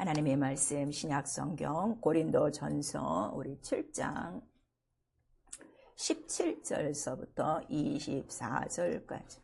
하나님의 말씀 신약성경 고린도전서 우리 7장 17절서부터 24절까지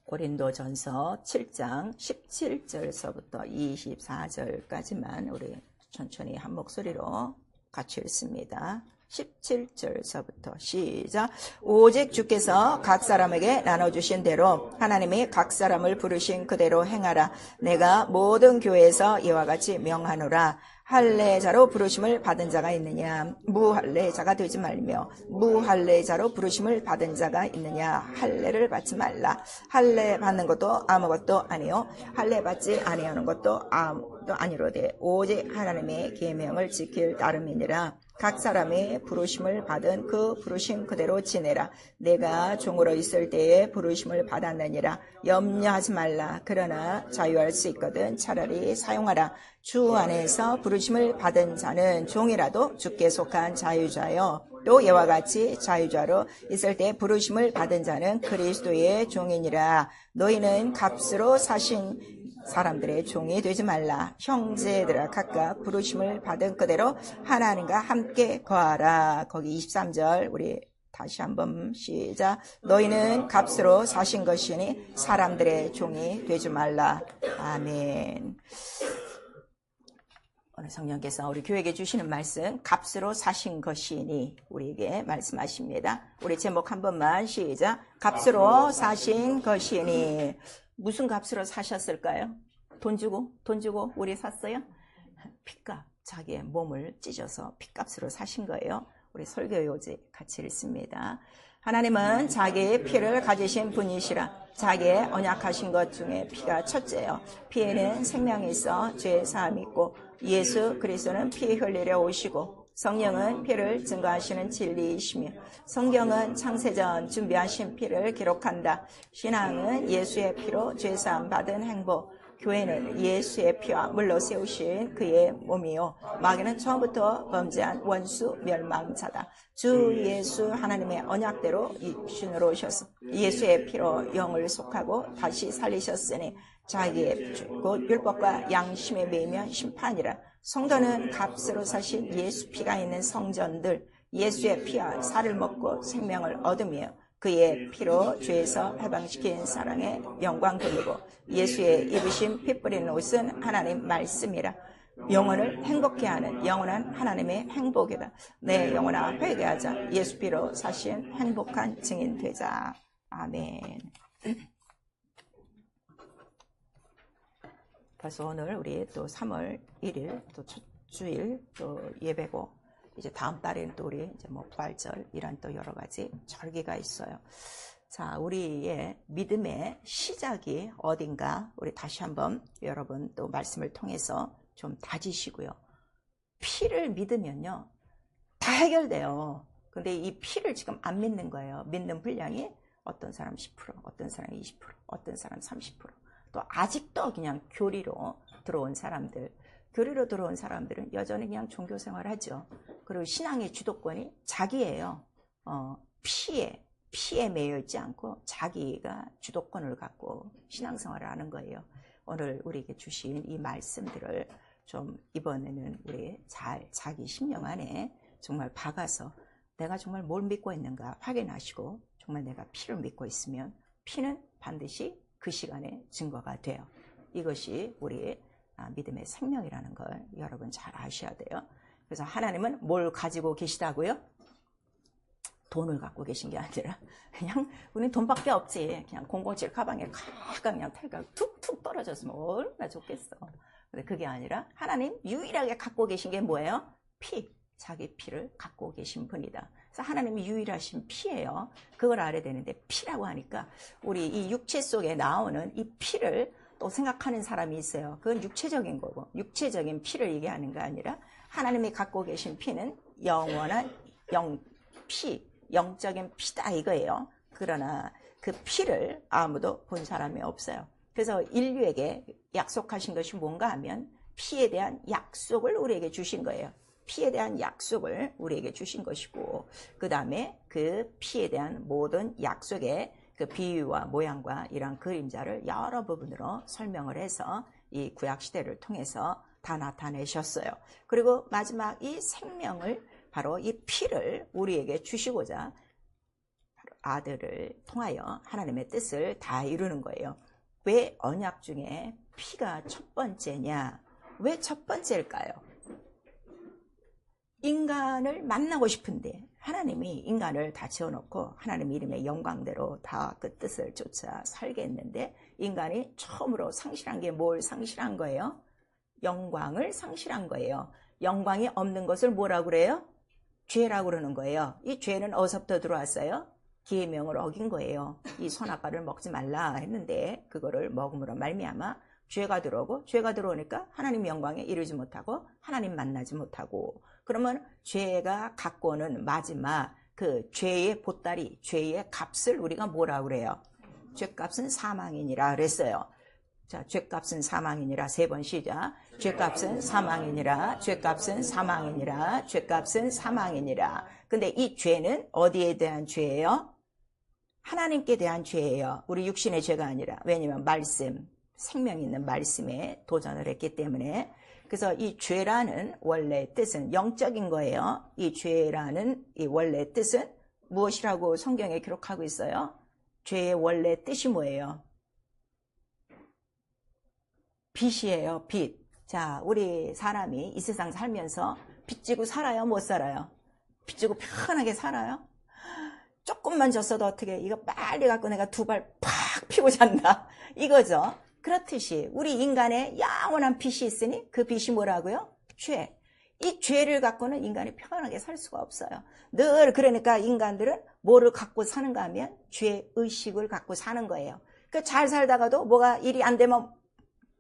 고린도전서 7장 17절서부터 24절까지만 우리 천천히 한 목소리로 같이 읽습니다. 17절서부터 시작. 오직 주께서 각 사람에게 나눠주신 대로 하나님이 각 사람을 부르신 그대로 행하라. 내가 모든 교회에서 이와 같이 명하노라. 할례자로 부르심을 받은 자가 있느냐? 무할례자가 되지 말며 무할례자로 부르심을 받은 자가 있느냐? 할례를 받지 말라. 할례 받는 것도 아무것도 아니요 할례 받지 아니하는 것도 아무것도 아니로되 오직 하나님의 계명을 지킬 따름이니라. 각 사람이 부르심을 받은 그 부르심 그대로 지내라. 내가 종으로 있을 때에 부르심을 받았느니라. 염려하지 말라. 그러나 자유할 수 있거든 차라리 사용하라. 주 안에서 부르심을 받은 자는 종이라도 주께 속한 자유자요. 또 이와 같이 자유자로 있을 때 부르심을 받은 자는 그리스도의 종이니라. 너희는 값으로 사신 사람들의 종이 되지 말라. 형제들아 각각 부르심을 받은 그대로 하나님과 함께 거하라. 거기 23절 우리 다시 한번 시작. 너희는 값으로 사신 것이니 사람들의 종이 되지 말라. 아멘. 오늘 성령께서 우리 교회에게 주시는 말씀 값으로 사신 것이니 우리에게 말씀하십니다. 우리 제목 한 번만 시작. 값으로 사신 것이니. 무슨 값으로 사셨을까요? 돈 주고 우리 샀어요? 핏값, 자기의 몸을 찢어서 핏값으로 사신 거예요. 우리 설교요지 같이 읽습니다. 하나님은 자기의 피를 가지신 분이시라. 자기의 언약하신 것 중에 피가 첫째요. 피에는 생명이 있어 죄 사함이 있고 예수 그리스도는 피 흘리려 오시고 성령은 피를 증거하시는 진리이시며 성경은 창세전 준비하신 피를 기록한다. 신앙은 예수의 피로 죄사함 받은 행복, 교회는 예수의 피와 물로 세우신 그의 몸이요 마귀는 처음부터 범죄한 원수 멸망자다. 주 예수 하나님의 언약대로 이 신으로 오셔서 예수의 피로 영을 속하고 다시 살리셨으니 자기의 피 곧 율법과 양심에 매이면 심판이라. 성도는 값으로 사신 예수 피가 있는 성전들, 예수의 피와 살을 먹고 생명을 얻으며 그의 피로 죄에서 해방시킨 사랑의 영광 돌리고 예수의 입으신 피 뿌리는 옷은 하나님 말씀이라. 영혼을 행복해 하는 영원한 하나님의 행복이다. 내 영혼아 회개하자. 예수 피로 사신 행복한 증인 되자. 아멘. 그래서 오늘 우리 또 3월 1일 또 첫 주일 또 예배고 이제 다음 달에는 또 우리 이제 뭐 부활절 이런 또 여러 가지 절기가 있어요. 자, 우리의 믿음의 시작이 어딘가 우리 다시 한번 여러분 또 말씀을 통해서 좀 다지시고요. 피를 믿으면요 다 해결돼요. 근데 이 피를 지금 안 믿는 거예요. 믿는 분량이 어떤 사람 10%, 어떤 사람 20%, 어떤 사람 30%. 또 아직도 그냥 교리로 들어온 사람들, 교리로 들어온 사람들은 여전히 그냥 종교 생활을 하죠. 그리고 신앙의 주도권이 자기예요. 피에 매여 있지 않고 자기가 주도권을 갖고 신앙생활을 하는 거예요. 오늘 우리에게 주신 이 말씀들을 좀 이번에는 우리 잘 자기 심령 안에 정말 박아서 내가 정말 뭘 믿고 있는가 확인하시고 정말 내가 피를 믿고 있으면 피는 반드시 그 시간에 증거가 돼요. 이것이 우리 믿음의 생명이라는 걸 여러분 잘 아셔야 돼요. 그래서 하나님은 뭘 가지고 계시다고요? 돈을 갖고 계신 게 아니라 그냥 우리는 돈밖에 없지. 그냥 007 가방에 가끔 그냥 탈가 툭툭 떨어졌으면 얼마나 좋겠어. 근데 그게 아니라 하나님 유일하게 갖고 계신 게 뭐예요? 피. 자기 피를 갖고 계신 분이다. 그래서 하나님이 유일하신 피예요. 그걸 알아야 되는데 피라고 하니까 우리 이 육체 속에 나오는 이 피를 또 생각하는 사람이 있어요. 그건 육체적인 거고 육체적인 피를 얘기하는 게 아니라 하나님이 갖고 계신 피는 영원한 피, 영적인 피다 이거예요. 그러나 그 피를 아무도 본 사람이 없어요. 그래서 인류에게 약속하신 것이 뭔가 하면 피에 대한 약속을 우리에게 주신 거예요. 피에 대한 약속을 우리에게 주신 것이고 그 다음에 그 피에 대한 모든 약속의 그 비유와 모양과 이런 그림자를 여러 부분으로 설명을 해서 이 구약시대를 통해서 다 나타내셨어요. 그리고 마지막 이 생명을 바로 이 피를 우리에게 주시고자 아들을 통하여 하나님의 뜻을 다 이루는 거예요. 왜 언약 중에 피가 첫 번째냐? 왜 첫 번째일까요? 인간을 만나고 싶은데 하나님이 인간을 다 지어놓고 하나님 이름의 영광대로 다 그 뜻을 쫓아 살게 했는데 인간이 처음으로 상실한 게 뭘 상실한 거예요? 영광을 상실한 거예요. 영광이 없는 것을 뭐라고 그래요? 죄라고 그러는 거예요. 이 죄는 어디서부터 들어왔어요? 계명을 어긴 거예요. 이 선악과를 먹지 말라 했는데 그거를 먹음으로 말미암아 죄가 들어오고 죄가 들어오니까 하나님 영광에 이르지 못하고 하나님 만나지 못하고 그러면 죄가 갖고 오는 마지막 그 죄의 보따리, 죄의 값을 우리가 뭐라고 그래요? 죄값은 사망이니라 그랬어요. 자, 죄값은 사망이니라 세 번 시작. 죄값은 사망이니라, 죄값은 사망이니라, 죄값은 사망이니라. 근데 이 죄는 어디에 대한 죄예요? 하나님께 대한 죄예요. 우리 육신의 죄가 아니라. 왜냐면 말씀, 생명 있는 말씀에 도전을 했기 때문에. 그래서 이 죄라는 원래 뜻은 영적인 거예요. 이 죄라는 이 원래 뜻은 무엇이라고 성경에 기록하고 있어요? 죄의 원래 뜻이 뭐예요? 빚이에요, 빚. 자, 우리 사람이 이 세상 살면서 빚지고 살아요, 못 살아요? 빚지고 편하게 살아요? 조금만 졌어도 어떻게 이거 빨리 갖고 내가 두 발 팍 피고 잔다 이거죠. 그렇듯이 우리 인간의 영원한 빚이 있으니 그 빚이 뭐라고요? 죄. 이 죄를 갖고는 인간이 편하게 살 수가 없어요. 늘 그러니까 인간들은 뭐를 갖고 사는가 하면 죄의식을 갖고 사는 거예요. 그 잘 살다가도 뭐가 일이 안 되면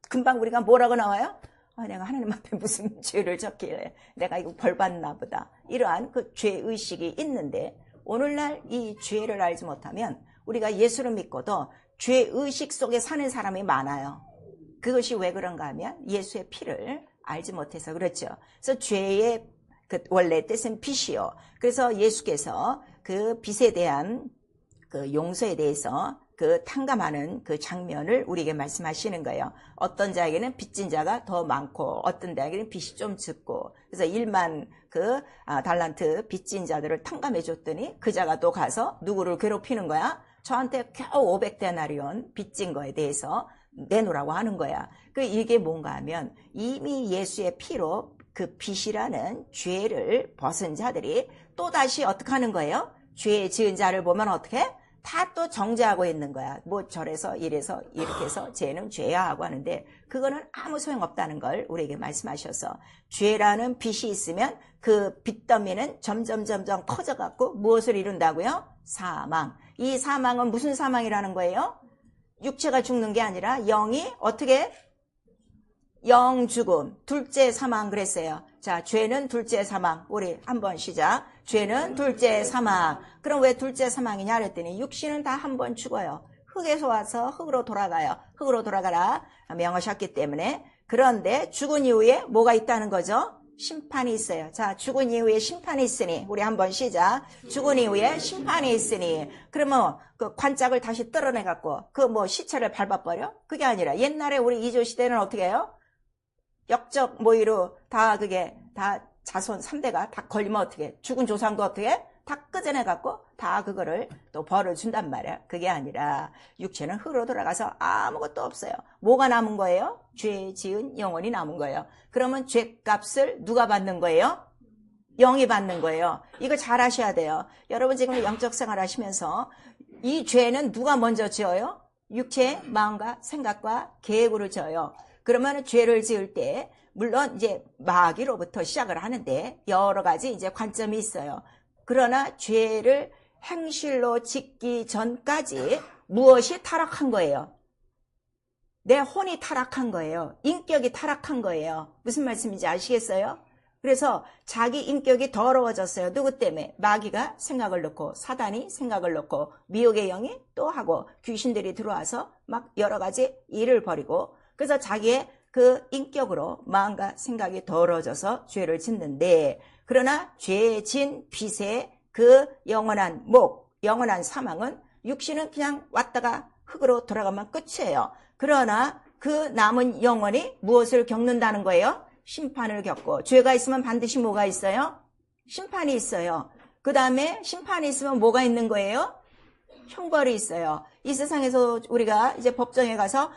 금방 우리가 뭐라고 나와요? 아, 내가 하나님 앞에 무슨 죄를 졌길래 내가 이거 벌 받나 보다. 이러한 그 죄의식이 있는데 오늘날 이 죄를 알지 못하면 우리가 예수를 믿고도 죄의식 속에 사는 사람이 많아요. 그것이 왜 그런가 하면 예수의 피를 알지 못해서 그렇죠. 그래서 죄의 그 원래 뜻은 빚이요. 그래서 예수께서 그 빚에 대한 그 용서에 대해서 그 탕감하는 그 장면을 우리에게 말씀하시는 거예요. 어떤 자에게는 빚진 자가 더 많고 어떤 자에게는 빚이 좀 적고 그래서 1만 그 달란트 빚진 자들을 탕감해 줬더니 그 자가 또 가서 누구를 괴롭히는 거야? 저한테 겨우 500데나리온 빚진 거에 대해서 내놓으라고 하는 거야. 그 이게 뭔가 하면 이미 예수의 피로 그 빚이라는 죄를 벗은 자들이 또다시 어떻게 하는 거예요? 죄 지은 자를 보면 어떻게? 다 또 정죄하고 있는 거야. 뭐 저래서 이래서 이렇게 해서 죄는 죄야 하고 하는데 그거는 아무 소용없다는 걸 우리에게 말씀하셔서 죄라는 빚이 있으면 그 빚더미는 점점 커져갖고 무엇을 이룬다고요? 사망. 이 사망은 무슨 사망이라는 거예요? 육체가 죽는 게 아니라 영이 어떻게? 영 죽음, 둘째 사망 그랬어요. 자, 죄는 둘째 사망. 우리 한번 시작. 죄는 둘째 사망. 그럼 왜 둘째 사망이냐 그랬더니 육신은 다 한 번 죽어요. 흙에서 와서 흙으로 돌아가요. 흙으로 돌아가라 명하셨기 때문에. 그런데 죽은 이후에 뭐가 있다는 거죠? 심판이 있어요. 자, 죽은 이후에 심판이 있으니 우리 한번 시작. 죽은 이후에 심판이 있으니 그러면 그 관짝을 다시 뜯어내갖고 그 뭐 시체를 밟아버려? 그게 아니라 옛날에 우리 이조 시대는 어떻게 해요? 역적 모의로 다 그게 다 자손 3대가 다 걸리면 어떻게 죽은 조상도 어떻게 다 끄집어내갖고 다 그거를 또 벌을 준단 말이야. 그게 아니라 육체는 흙으로 돌아가서 아무것도 없어요. 뭐가 남은 거예요? 죄 지은 영혼이 남은 거예요. 그러면 죄값을 누가 받는 거예요? 영이 받는 거예요. 이거 잘 아셔야 돼요. 여러분 지금 영적 생활 하시면서 이 죄는 누가 먼저 지어요? 육체의 마음과 생각과 계획으로 지어요. 그러면 죄를 지을 때 물론 이제 마귀로부터 시작을 하는데 여러 가지 이제 관점이 있어요. 그러나 죄를 행실로 짓기 전까지 무엇이 타락한 거예요? 내 혼이 타락한 거예요. 인격이 타락한 거예요. 무슨 말씀인지 아시겠어요? 그래서 자기 인격이 더러워졌어요. 누구 때문에? 마귀가 생각을 넣고 사단이 생각을 넣고 미혹의 영이 또 하고 귀신들이 들어와서 막 여러 가지 일을 벌이고 그래서 자기의 그 인격으로 마음과 생각이 더러워져서 죄를 짓는데 그러나 죄 진 빚의 그 영원한 목, 영원한 사망은 육신은 그냥 왔다가 흙으로 돌아가면 끝이에요. 그러나 그 남은 영혼이 무엇을 겪는다는 거예요? 심판을 겪고, 죄가 있으면 반드시 뭐가 있어요? 심판이 있어요. 그 다음에 심판이 있으면 뭐가 있는 거예요? 형벌이 있어요. 이 세상에서 우리가 이제 법정에 가서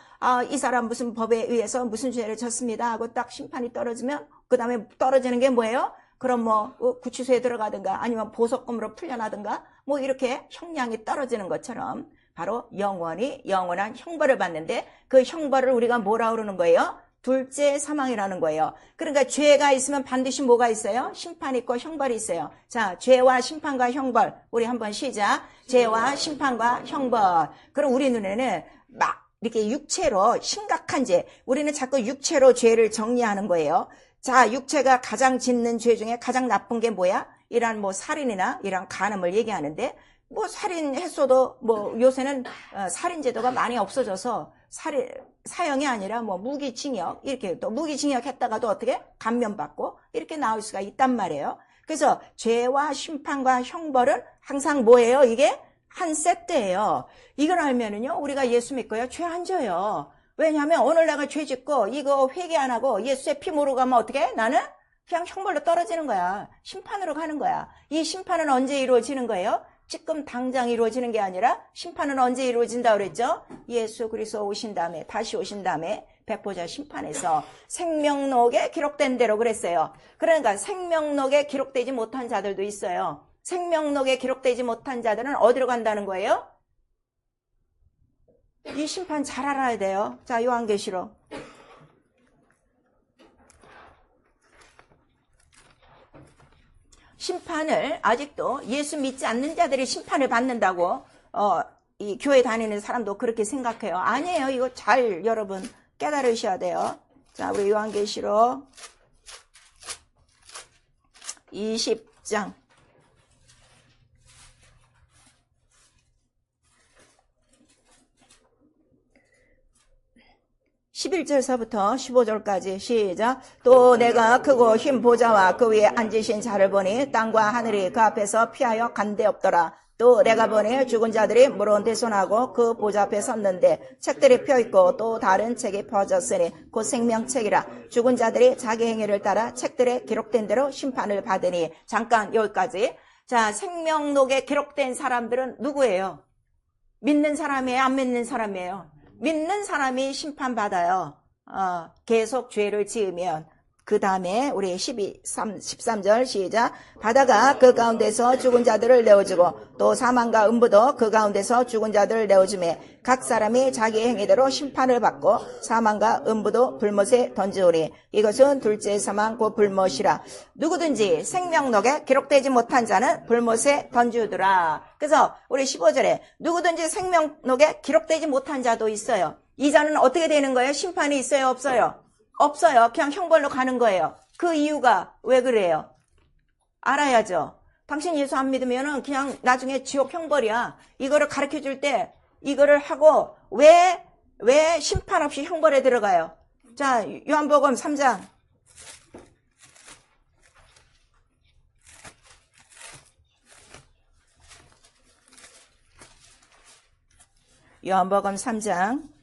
이 사람 무슨 법에 의해서 무슨 죄를 졌습니다 하고 딱 심판이 떨어지면 그 다음에 떨어지는 게 뭐예요? 그럼 뭐 구치소에 들어가든가 아니면 보석금으로 풀려나든가 뭐 이렇게 형량이 떨어지는 것처럼 바로 영원히 영원한 형벌을 받는데 그 형벌을 우리가 뭐라 그러는 거예요? 둘째 사망이라는 거예요. 그러니까 죄가 있으면 반드시 뭐가 있어요? 심판이 있고 형벌이 있어요. 자, 죄와 심판과 형벌. 우리 한번 시작. 죄와 심판과 형벌. 그럼 우리 눈에는 막 이렇게 육체로 심각한 죄. 우리는 자꾸 육체로 죄를 정리하는 거예요. 자, 육체가 가장 짓는 죄 중에 가장 나쁜 게 뭐야? 이런 뭐 살인이나 이런 간음을 얘기하는데 뭐 살인했어도 뭐 요새는 살인제도가 많이 없어져서 사형이 아니라 뭐 무기징역 이렇게 또 무기징역 했다가도 어떻게 감면받고 이렇게 나올 수가 있단 말이에요. 그래서 죄와 심판과 형벌은 항상 뭐예요? 이게 한 세트예요. 이걸 알면은요 우리가 예수 믿고요 죄 안 져요. 왜냐하면 오늘 내가 죄 짓고 이거 회개 안 하고 예수의 피 모르고 가면 어떻게? 나는 그냥 형벌로 떨어지는 거야. 심판으로 가는 거야. 이 심판은 언제 이루어지는 거예요? 지금 당장 이루어지는 게 아니라 심판은 언제 이루어진다 그랬죠? 예수 그리스도 오신 다음에 다시 오신 다음에 백보자 심판에서 생명록에 기록된 대로 그랬어요. 그러니까 생명록에 기록되지 못한 자들도 있어요. 생명록에 기록되지 못한 자들은 어디로 간다는 거예요? 이 심판 잘 알아야 돼요. 자, 요한계시록 심판을 아직도 예수 믿지 않는 자들이 심판을 받는다고 이 교회 다니는 사람도 그렇게 생각해요. 아니에요. 이거 잘 여러분 깨달으셔야 돼요. 자, 우리 요한계시록 20장 11절서부터 15절까지 시작. 또 내가 크고 흰 보좌와 그 위에 앉으신 자를 보니 땅과 하늘이 그 앞에서 피하여 간데 없더라. 또 내가 보니 죽은 자들이 물어 대손하고 그 보좌 앞에 섰는데 책들이 펴있고 또 다른 책이 펴졌으니 곧 생명책이라. 죽은 자들이 자기 행위를 따라 책들에 기록된 대로 심판을 받으니. 잠깐 여기까지. 자, 생명록에 기록된 사람들은 누구예요? 믿는 사람이에요? 안 믿는 사람이에요? 믿는 사람이 심판받아요. 계속 죄를 지으면. 그 다음에 우리 13절 시작. 바다가 그 가운데서 죽은 자들을 내어주고 또 사망과 음부도 그 가운데서 죽은 자들을 내어주매 각 사람이 자기 행위대로 심판을 받고 사망과 음부도 불못에 던지오리. 이것은 둘째 사망 곧 불못이라. 누구든지 생명록에 기록되지 못한 자는 불못에 던지우더라. 그래서 우리 15절에 누구든지 생명록에 기록되지 못한 자도 있어요. 이 자는 어떻게 되는 거예요? 심판이 있어요? 없어요? 없어요. 그냥 형벌로 가는 거예요. 그 이유가 왜 그래요? 알아야죠. 당신 예수 안 믿으면은 그냥 나중에 지옥 형벌이야. 이거를 가르쳐 줄 때 이거를 하고 왜 심판 없이 형벌에 들어가요? 자, 요한복음 3장. 요한복음 3장.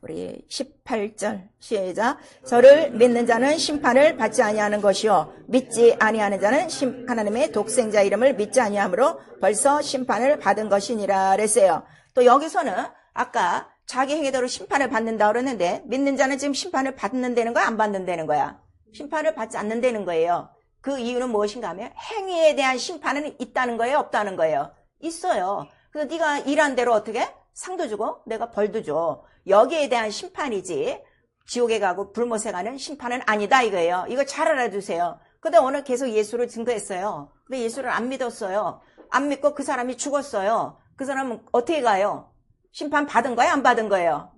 우리 18절 시작. 저를 믿는 자는 심판을 받지 아니하는 것이요 믿지 아니하는 자는 하나님의 독생자 이름을 믿지 아니하므로 벌써 심판을 받은 것이니라 그랬어요. 또 여기서는 아까 자기 행위대로 심판을 받는다 그러는데 믿는 자는 지금 심판을 받는다는 거야 안 받는다는 거야? 심판을 받지 않는다는 거예요. 그 이유는 무엇인가 하면 행위에 대한 심판은 있다는 거예요 없다는 거예요? 있어요. 그래서 네가 일한 대로 어떻게? 상도 주고 내가 벌도 줘. 여기에 대한 심판이지 지옥에 가고 불못에 가는 심판은 아니다 이거예요. 이거 잘 알아두세요. 근데 오늘 계속 예수를 증거했어요. 근데 예수를 안 믿었어요. 안 믿고 그 사람이 죽었어요. 그 사람은 어떻게 가요? 심판 받은 거예요? 안 받은 거예요?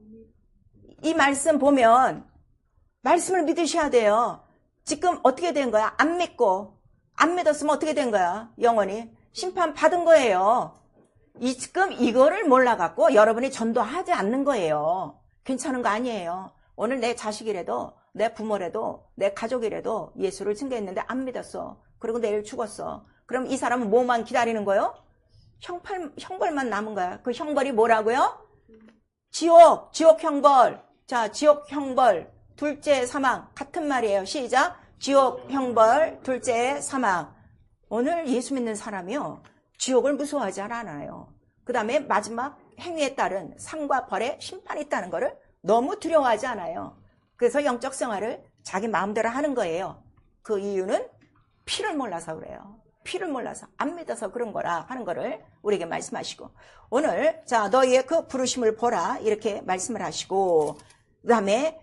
이 말씀 보면 말씀을 믿으셔야 돼요. 지금 어떻게 된 거야? 안 믿고 안 믿었으면 어떻게 된 거야? 영원히 심판 받은 거예요. 지금 이거를 몰라갖고 여러분이 전도하지 않는 거예요. 괜찮은 거 아니에요. 오늘 내 자식이라도 내 부모라도 내 가족이라도 예수를 증거했는데 안 믿었어. 그리고 내일 죽었어. 그럼 이 사람은 뭐만 기다리는 거예요? 형벌만 남은 거야. 그 형벌이 뭐라고요? 지옥 형벌. 자, 지옥 형벌, 둘째 사망. 같은 말이에요. 시작. 지옥 형벌, 둘째 사망. 오늘 예수 믿는 사람이요, 지옥을 무서워하지 않아요. 그 다음에 마지막 행위에 따른 상과 벌의 심판이 있다는 것을 너무 두려워하지 않아요. 그래서 영적 생활을 자기 마음대로 하는 거예요. 그 이유는 피를 몰라서 그래요. 피를 몰라서, 안 믿어서 그런 거라 하는 거를 우리에게 말씀하시고, 오늘 자, 너희의 그 부르심을 보라 이렇게 말씀을 하시고, 그 다음에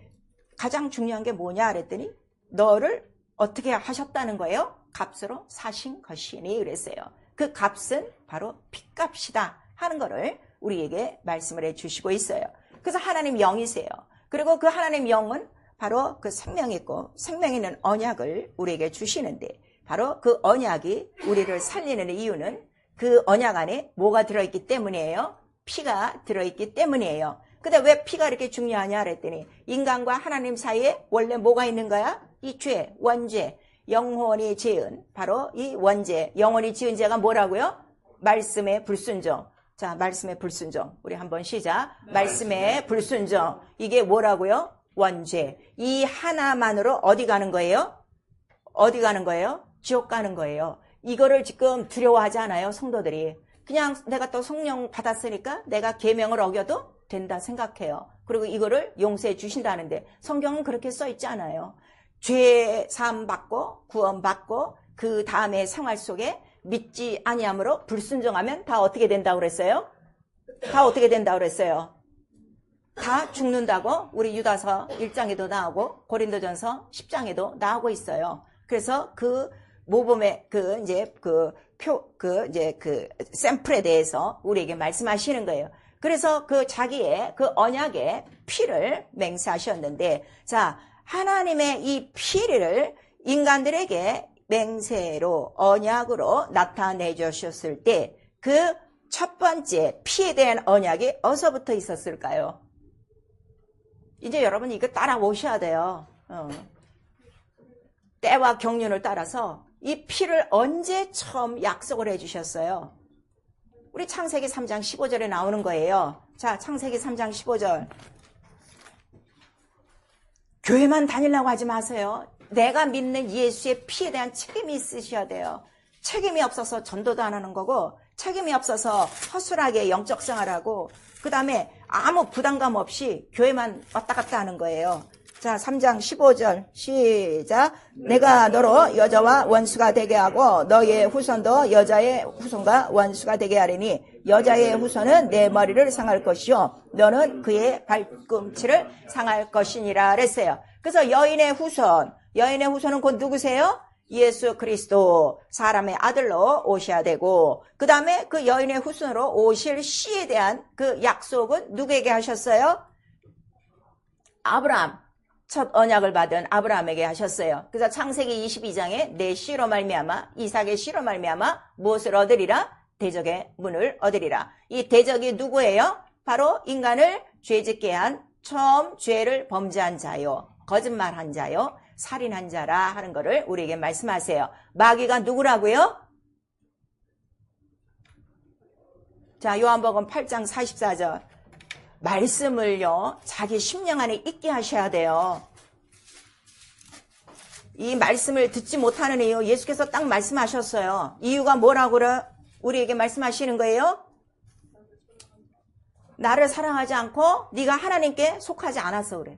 가장 중요한 게 뭐냐 그랬더니 너를 어떻게 하셨다는 거예요? 값으로 사신 것이니 그랬어요. 그 값은 바로 핏값이다 하는 거를 우리에게 말씀을 해주시고 있어요. 그래서 하나님 영이세요. 그리고 그 하나님 영은 바로 그 생명이 있고, 생명 있는 언약을 우리에게 주시는데, 바로 그 언약이 우리를 살리는 이유는 그 언약 안에 뭐가 들어있기 때문이에요? 피가 들어있기 때문이에요. 근데 왜 피가 이렇게 중요하냐 그랬더니, 인간과 하나님 사이에 원래 뭐가 있는 거야? 이 죄, 원죄, 영혼이 지은, 바로 이 원죄, 영혼이 지은 죄가 뭐라고요? 말씀의 불순종. 자, 말씀의 불순종. 우리 한번 시작. 말씀의 불순종. 이게 뭐라고요? 원죄. 이 하나만으로 어디 가는 거예요? 어디 가는 거예요? 지옥 가는 거예요. 이거를 지금 두려워하지 않아요, 성도들이. 그냥 내가 또 성령 받았으니까 내가 계명을 어겨도 된다 생각해요. 그리고 이거를 용서해 주신다는데 성경은 그렇게 써 있지 않아요. 죄 사함 받고 구원 받고 그 다음에 생활 속에 믿지 아니함으로 불순종하면 다 어떻게 된다고 그랬어요? 다 어떻게 된다고 그랬어요? 다 죽는다고 우리 유다서 1장에도 나오고 고린도전서 10장에도 나오고 있어요. 그래서 그 모범의 그 샘플에 대해서 우리에게 말씀하시는 거예요. 그래서 그 자기의 그 언약의 피를 맹세하셨는데, 자, 하나님의 이 피를 인간들에게 맹세로 언약으로 나타내 주셨을 때 그 첫 번째 피에 대한 언약이 어디서부터 있었을까요? 이제 여러분 이거 따라오셔야 돼요. 때와 경륜을 따라서 이 피를 언제 처음 약속을 해주셨어요? 우리 창세기 3장 15절에 나오는 거예요. 자, 창세기 3장 15절. 교회만 다니려고 하지 마세요. 내가 믿는 예수의 피에 대한 책임이 있으셔야 돼요. 책임이 없어서 전도도 안 하는 거고, 책임이 없어서 허술하게 영적 생활하고, 그 다음에 아무 부담감 없이 교회만 왔다 갔다 하는 거예요. 자, 3장 15절 시작. 내가 너로 여자와 원수가 되게 하고 너의 후손도 여자의 후손과 원수가 되게 하리니 여자의 후손은 내 머리를 상할 것이요 너는 그의 발꿈치를 상할 것이니라 그랬어요. 그래서 여인의 후손은 곧 누구세요? 예수 그리스도 사람의 아들로 오셔야 되고, 그 다음에 그 여인의 후손으로 오실 씨에 대한 그 약속은 누구에게 하셨어요? 아브라함, 첫 언약을 받은 아브라함에게 하셨어요. 그래서 창세기 22장에 내 씨로 말미암아 이삭의 씨로 말미암아 무엇을 얻으리라? 대적의 문을 얻으리라. 이 대적이 누구예요? 바로 인간을 죄짓게 한 처음 죄를 범죄한 자요, 거짓말한 자요, 살인한 자라 하는 것을 우리에게 말씀하세요. 마귀가 누구라고요? 자, 요한복음 8장 44절. 말씀을요, 자기 심령 안에 있게 하셔야 돼요. 이 말씀을 듣지 못하는 이유, 예수께서 딱 말씀하셨어요. 이유가 뭐라고 우리에게 말씀하시는 거예요? 나를 사랑하지 않고 네가 하나님께 속하지 않아서 그래.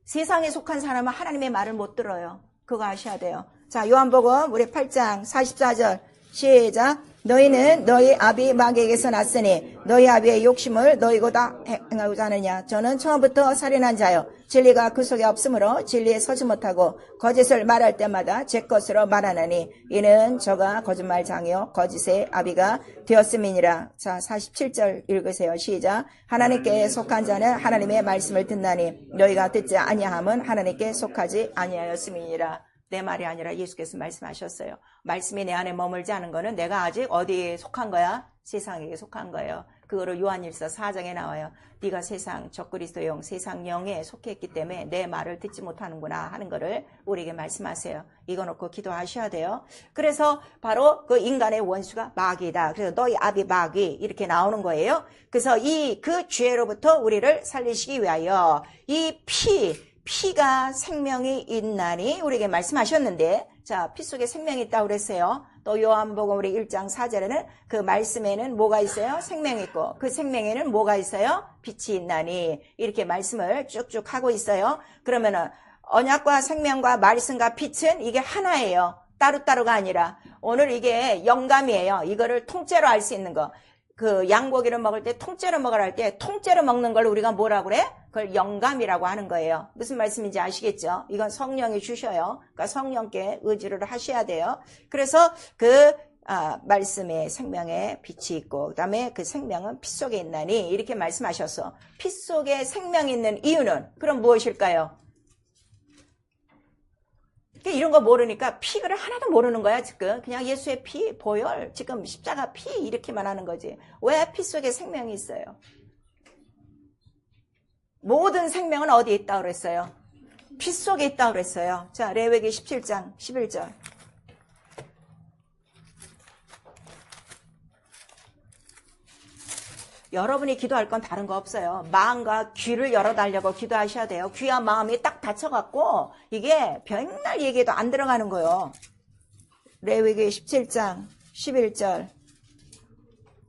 세상에 속한 사람은 하나님의 말을 못 들어요. 그거 아셔야 돼요. 자, 요한복음 우리 8장 44절 시작. 너희는 너희 아비 마귀에게서 났으니 너희 아비의 욕심을 너희보다 행하고자 하느냐. 저는 처음부터 살인한 자요, 진리가 그 속에 없으므로 진리에 서지 못하고 거짓을 말할 때마다 제 것으로 말하느니 이는 저가 거짓말장이요 거짓의 아비가 되었음이니라. 자, 47절 읽으세요. 시작. 하나님께 속한 자는 하나님의 말씀을 듣나니 너희가 듣지 아니함은 하나님께 속하지 아니하였음이니라. 내 말이 아니라 예수께서 말씀하셨어요. 말씀이 내 안에 머물지 않은 거는 내가 아직 어디에 속한 거야? 세상에게 속한 거예요. 그거를 요한일서 4장에 나와요. 네가 세상 적그리스도영 세상 영에 속했기 때문에 내 말을 듣지 못하는구나 하는 거를 우리에게 말씀하세요. 이거 놓고 기도하셔야 돼요. 그래서 바로 그 인간의 원수가 마귀다. 그래서 너희 아비 마귀 이렇게 나오는 거예요. 그래서 그 죄로부터 우리를 살리시기 위하여 이 피가 생명이 있나니 우리에게 말씀하셨는데, 자, 피 속에 생명이 있다고 그랬어요. 또 요한복음 우리 1장 4절에는 그 말씀에는 뭐가 있어요? 생명이 있고 그 생명에는 뭐가 있어요? 빛이 있나니 이렇게 말씀을 쭉쭉 하고 있어요. 그러면은 언약과 생명과 말씀과 빛은 이게 하나예요. 따로따로가 아니라. 오늘 이게 영감이에요. 이거를 통째로 알 수 있는 거. 그 양고기를 먹을 때 통째로 먹으라 할 때 통째로 먹는 걸 우리가 뭐라고 그래? 그걸 영감이라고 하는 거예요. 무슨 말씀인지 아시겠죠? 이건 성령이 주셔요. 그러니까 성령께 의지를 하셔야 돼요. 그래서 말씀에 생명에 빛이 있고 그 다음에 그 생명은 피 속에 있나니 이렇게 말씀하셔서 피 속에 생명이 있는 이유는 그럼 무엇일까요? 이런 거 모르니까 피를 하나도 모르는 거야 지금. 그냥 예수의 피, 보혈, 지금 십자가 피 이렇게만 하는 거지. 왜 피 속에 생명이 있어요? 모든 생명은 어디에 있다고 그랬어요? 피 속에 있다고 그랬어요. 자, 레위기 17장 11절. 여러분이 기도할 건 다른 거 없어요. 마음과 귀를 열어달라고 기도하셔야 돼요. 귀와 마음이 딱 닫혀갖고 이게 맨날 얘기해도 안 들어가는 거예요. 레위기 17장 11절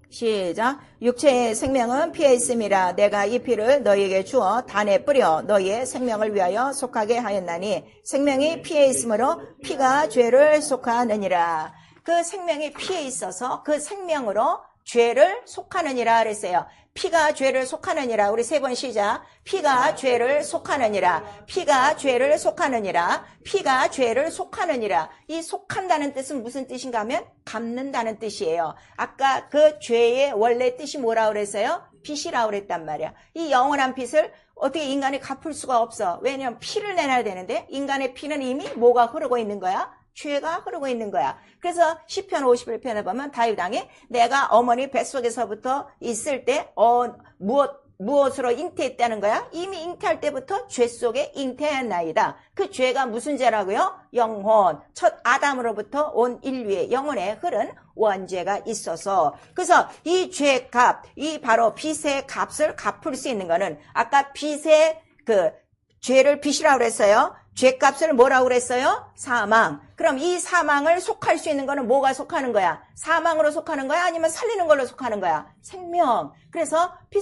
시작. 육체의 생명은 피에 있음이라. 내가 이 피를 너희에게 주어 단에 뿌려 너희의 생명을 위하여 속하게 하였나니 생명이 피에 있으므로 피가 죄를 속하느니라. 그 생명이 피에 있어서 그 생명으로 죄를 속하느니라 그랬어요. 피가 죄를 속하느니라. 우리 세 번 시작. 피가 죄를 속하느니라. 피가 죄를 속하느니라. 피가 죄를 속하느니라. 이 속한다는 뜻은 무슨 뜻인가 하면 갚는다는 뜻이에요. 아까 그 죄의 원래 뜻이 뭐라고 그랬어요? 빚이라고 그랬단 말이야. 이 영원한 빚을 어떻게 인간이 갚을 수가 없어. 왜냐하면 피를 내놔야 되는데 인간의 피는 이미 뭐가 흐르고 있는 거야? 죄가 흐르고 있는 거야. 그래서 시편 51편에 보면 다윗 왕이 내가 어머니 뱃속에서부터 있을 때 무엇으로 잉태했다는 거야? 이미 잉태할 때부터 죄 속에 잉태했나이다. 그 죄가 무슨 죄라고요? 영혼. 첫 아담으로부터 온 인류의 영혼에 흐른 원죄가 있어서. 그래서 이 죄값, 이 바로 빚의 값을 갚을 수 있는 거는 아까 빚의 죄를 빚이라고 그랬어요. 죄값을 뭐라고 그랬어요? 사망. 그럼 이 사망을 속할 수 있는 거는 뭐가 속하는 거야? 사망으로 속하는 거야? 아니면 살리는 걸로 속하는 거야? 생명. 그래서 피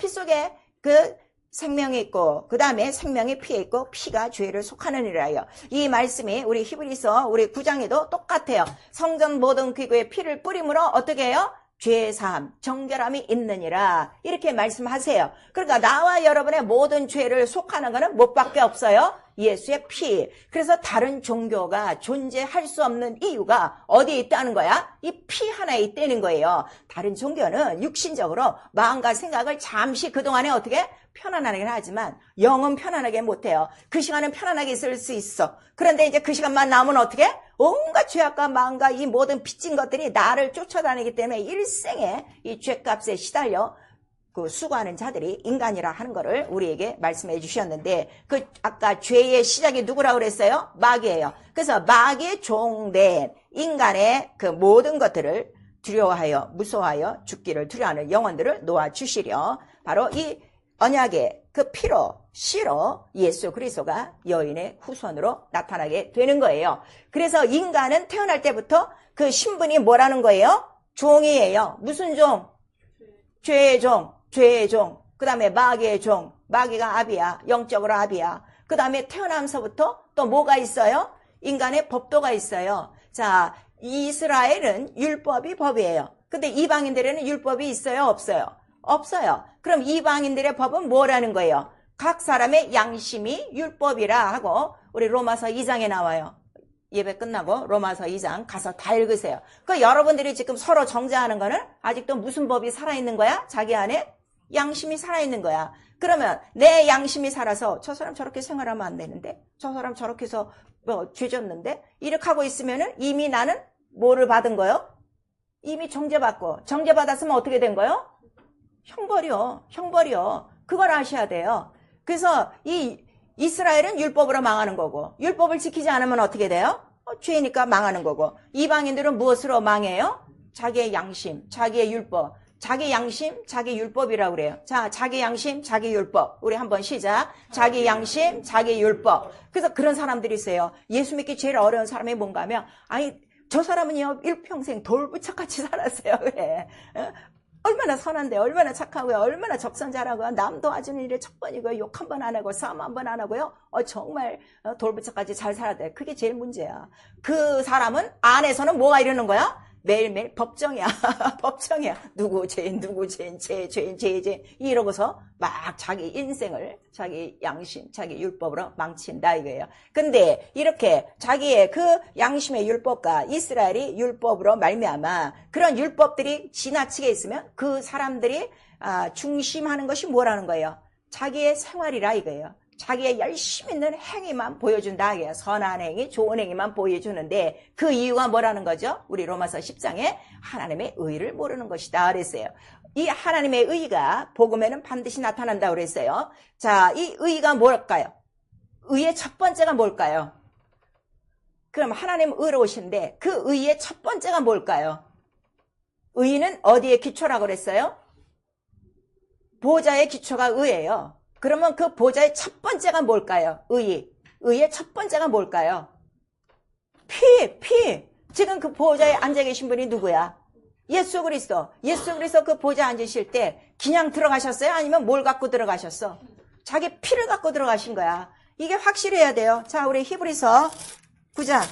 속에 그 생명이 있고 그 다음에 생명이 피에 있고 피가 죄를 속하느니라요. 이 말씀이 우리 히브리서 우리 9장에도 똑같아요. 성전 모든 기구에 피를 뿌림으로 어떻게 해요? 죄사함, 정결함이 있느니라 이렇게 말씀하세요. 그러니까 나와 여러분의 모든 죄를 속하는 것은 무엇밖에 없어요? 예수의 피. 그래서 다른 종교가 존재할 수 없는 이유가 어디에 있다는 거야? 이 피 하나에 있다는 거예요. 다른 종교는 육신적으로 마음과 생각을 잠시 그동안에 어떻게 편안하게 하지만 영은 편안하게 못해요. 그 시간은 편안하게 있을 수 있어. 그런데 이제 그 시간만 남으면 어떻게? 온갖 죄악과 마음과 이 모든 빚진 것들이 나를 쫓아다니기 때문에 일생에 이 죄값에 시달려 수고하는 자들이 인간이라 하는 것을 우리에게 말씀해 주셨는데 아까 죄의 시작이 누구라고 그랬어요? 마귀예요. 그래서 마귀의 종된 인간의 그 모든 것들을 두려워하여 무서워하여 죽기를 두려워하는 영혼들을 놓아주시려 바로 이 언약의 그 피로 씨로 예수 그리스도가 여인의 후손으로 나타나게 되는 거예요. 그래서 인간은 태어날 때부터 그 신분이 뭐라는 거예요? 종이에요. 무슨 종? 죄의 종. 죄의 종. 그 다음에 마귀의 종. 마귀가 아비야. 영적으로 아비야. 그 다음에 태어나면서부터 또 뭐가 있어요? 인간의 법도가 있어요. 자, 이스라엘은 율법이 법이에요. 근데 이방인들에는 율법이 있어요? 없어요? 없어요. 그럼 이방인들의 법은 뭐라는 거예요? 각 사람의 양심이 율법이라 하고 우리 로마서 2장에 나와요. 예배 끝나고 로마서 2장 가서 다 읽으세요. 그 여러분들이 지금 서로 정죄하는 거는 아직도 무슨 법이 살아있는 거야? 자기 안에 양심이 살아있는 거야. 그러면 내 양심이 살아서 저 사람 저렇게 생활하면 안 되는데 저 사람 저렇게 해서 죄 졌는데 이렇게 하고 있으면은 이미 나는 뭐를 받은 거요? 이미 정죄받고 정죄받았으면 어떻게 된 거요? 형벌이요. 그걸 아셔야 돼요. 그래서 이 이스라엘은 율법으로 망하는 거고, 율법을 지키지 않으면 어떻게 돼요? 죄니까 망하는 거고, 이방인들은 무엇으로 망해요? 자기의 양심, 자기의 율법. 자기 양심, 자기 율법이라고 그래요. 자, 자기 양심, 자기 율법. 우리 한번 시작. 자기 양심, 자기 율법. 그래서 그런 사람들이 있어요. 예수 믿기 제일 어려운 사람이 뭔가 하면, 아니, 저 사람은요, 일평생 돌부처같이 살았어요. 그래. 얼마나 선한데, 얼마나 착하고요, 얼마나 적선자라고요. 남 도와주는 일에 척번이고요, 욕 한 번 안 하고, 싸움 한 번 안 하고요. 정말 돌부처까지 잘 살았대. 그게 제일 문제야. 그 사람은 안에서는 뭐가 이러는 거야? 매일매일 법정이야. 법정이야. 누구 죄인, 죄인, 죄인 이러고서 막 자기 인생을 자기 양심, 자기 율법으로 망친다 이거예요. 근데 이렇게 자기의 그 양심의 율법과 이스라엘이 율법으로 말미암아 그런 율법들이 지나치게 있으면 그 사람들이 중심하는 것이 뭐라는 거예요? 자기의 생활이라 이거예요. 자기의 열심히 있는 행위만 보여준다. 선한 행위, 좋은 행위만 보여주는데 그 이유가 뭐라는 거죠? 우리 로마서 10장에 하나님의 의를 모르는 것이다 그랬어요. 이 하나님의 의가 복음에는 반드시 나타난다 그랬어요. 자, 이 의가 뭘까요? 의의 첫 번째가 뭘까요? 그럼 하나님 의로우신데 그 의의 첫 번째가 뭘까요? 의는 어디에 기초라고 그랬어요? 보좌의 기초가 의예요. 그러면 그 보좌의 첫 번째가 뭘까요? 의의 첫 번째가 뭘까요? 피. 지금 그 보좌에 앉아 계신 분이 누구야? 예수 그리스도 그 보좌에 앉으실 때 그냥 들어가셨어요? 아니면 뭘 갖고 들어가셨어? 자기 피를 갖고 들어가신 거야. 이게 확실해야 돼요. 자, 우리 히브리서 9장.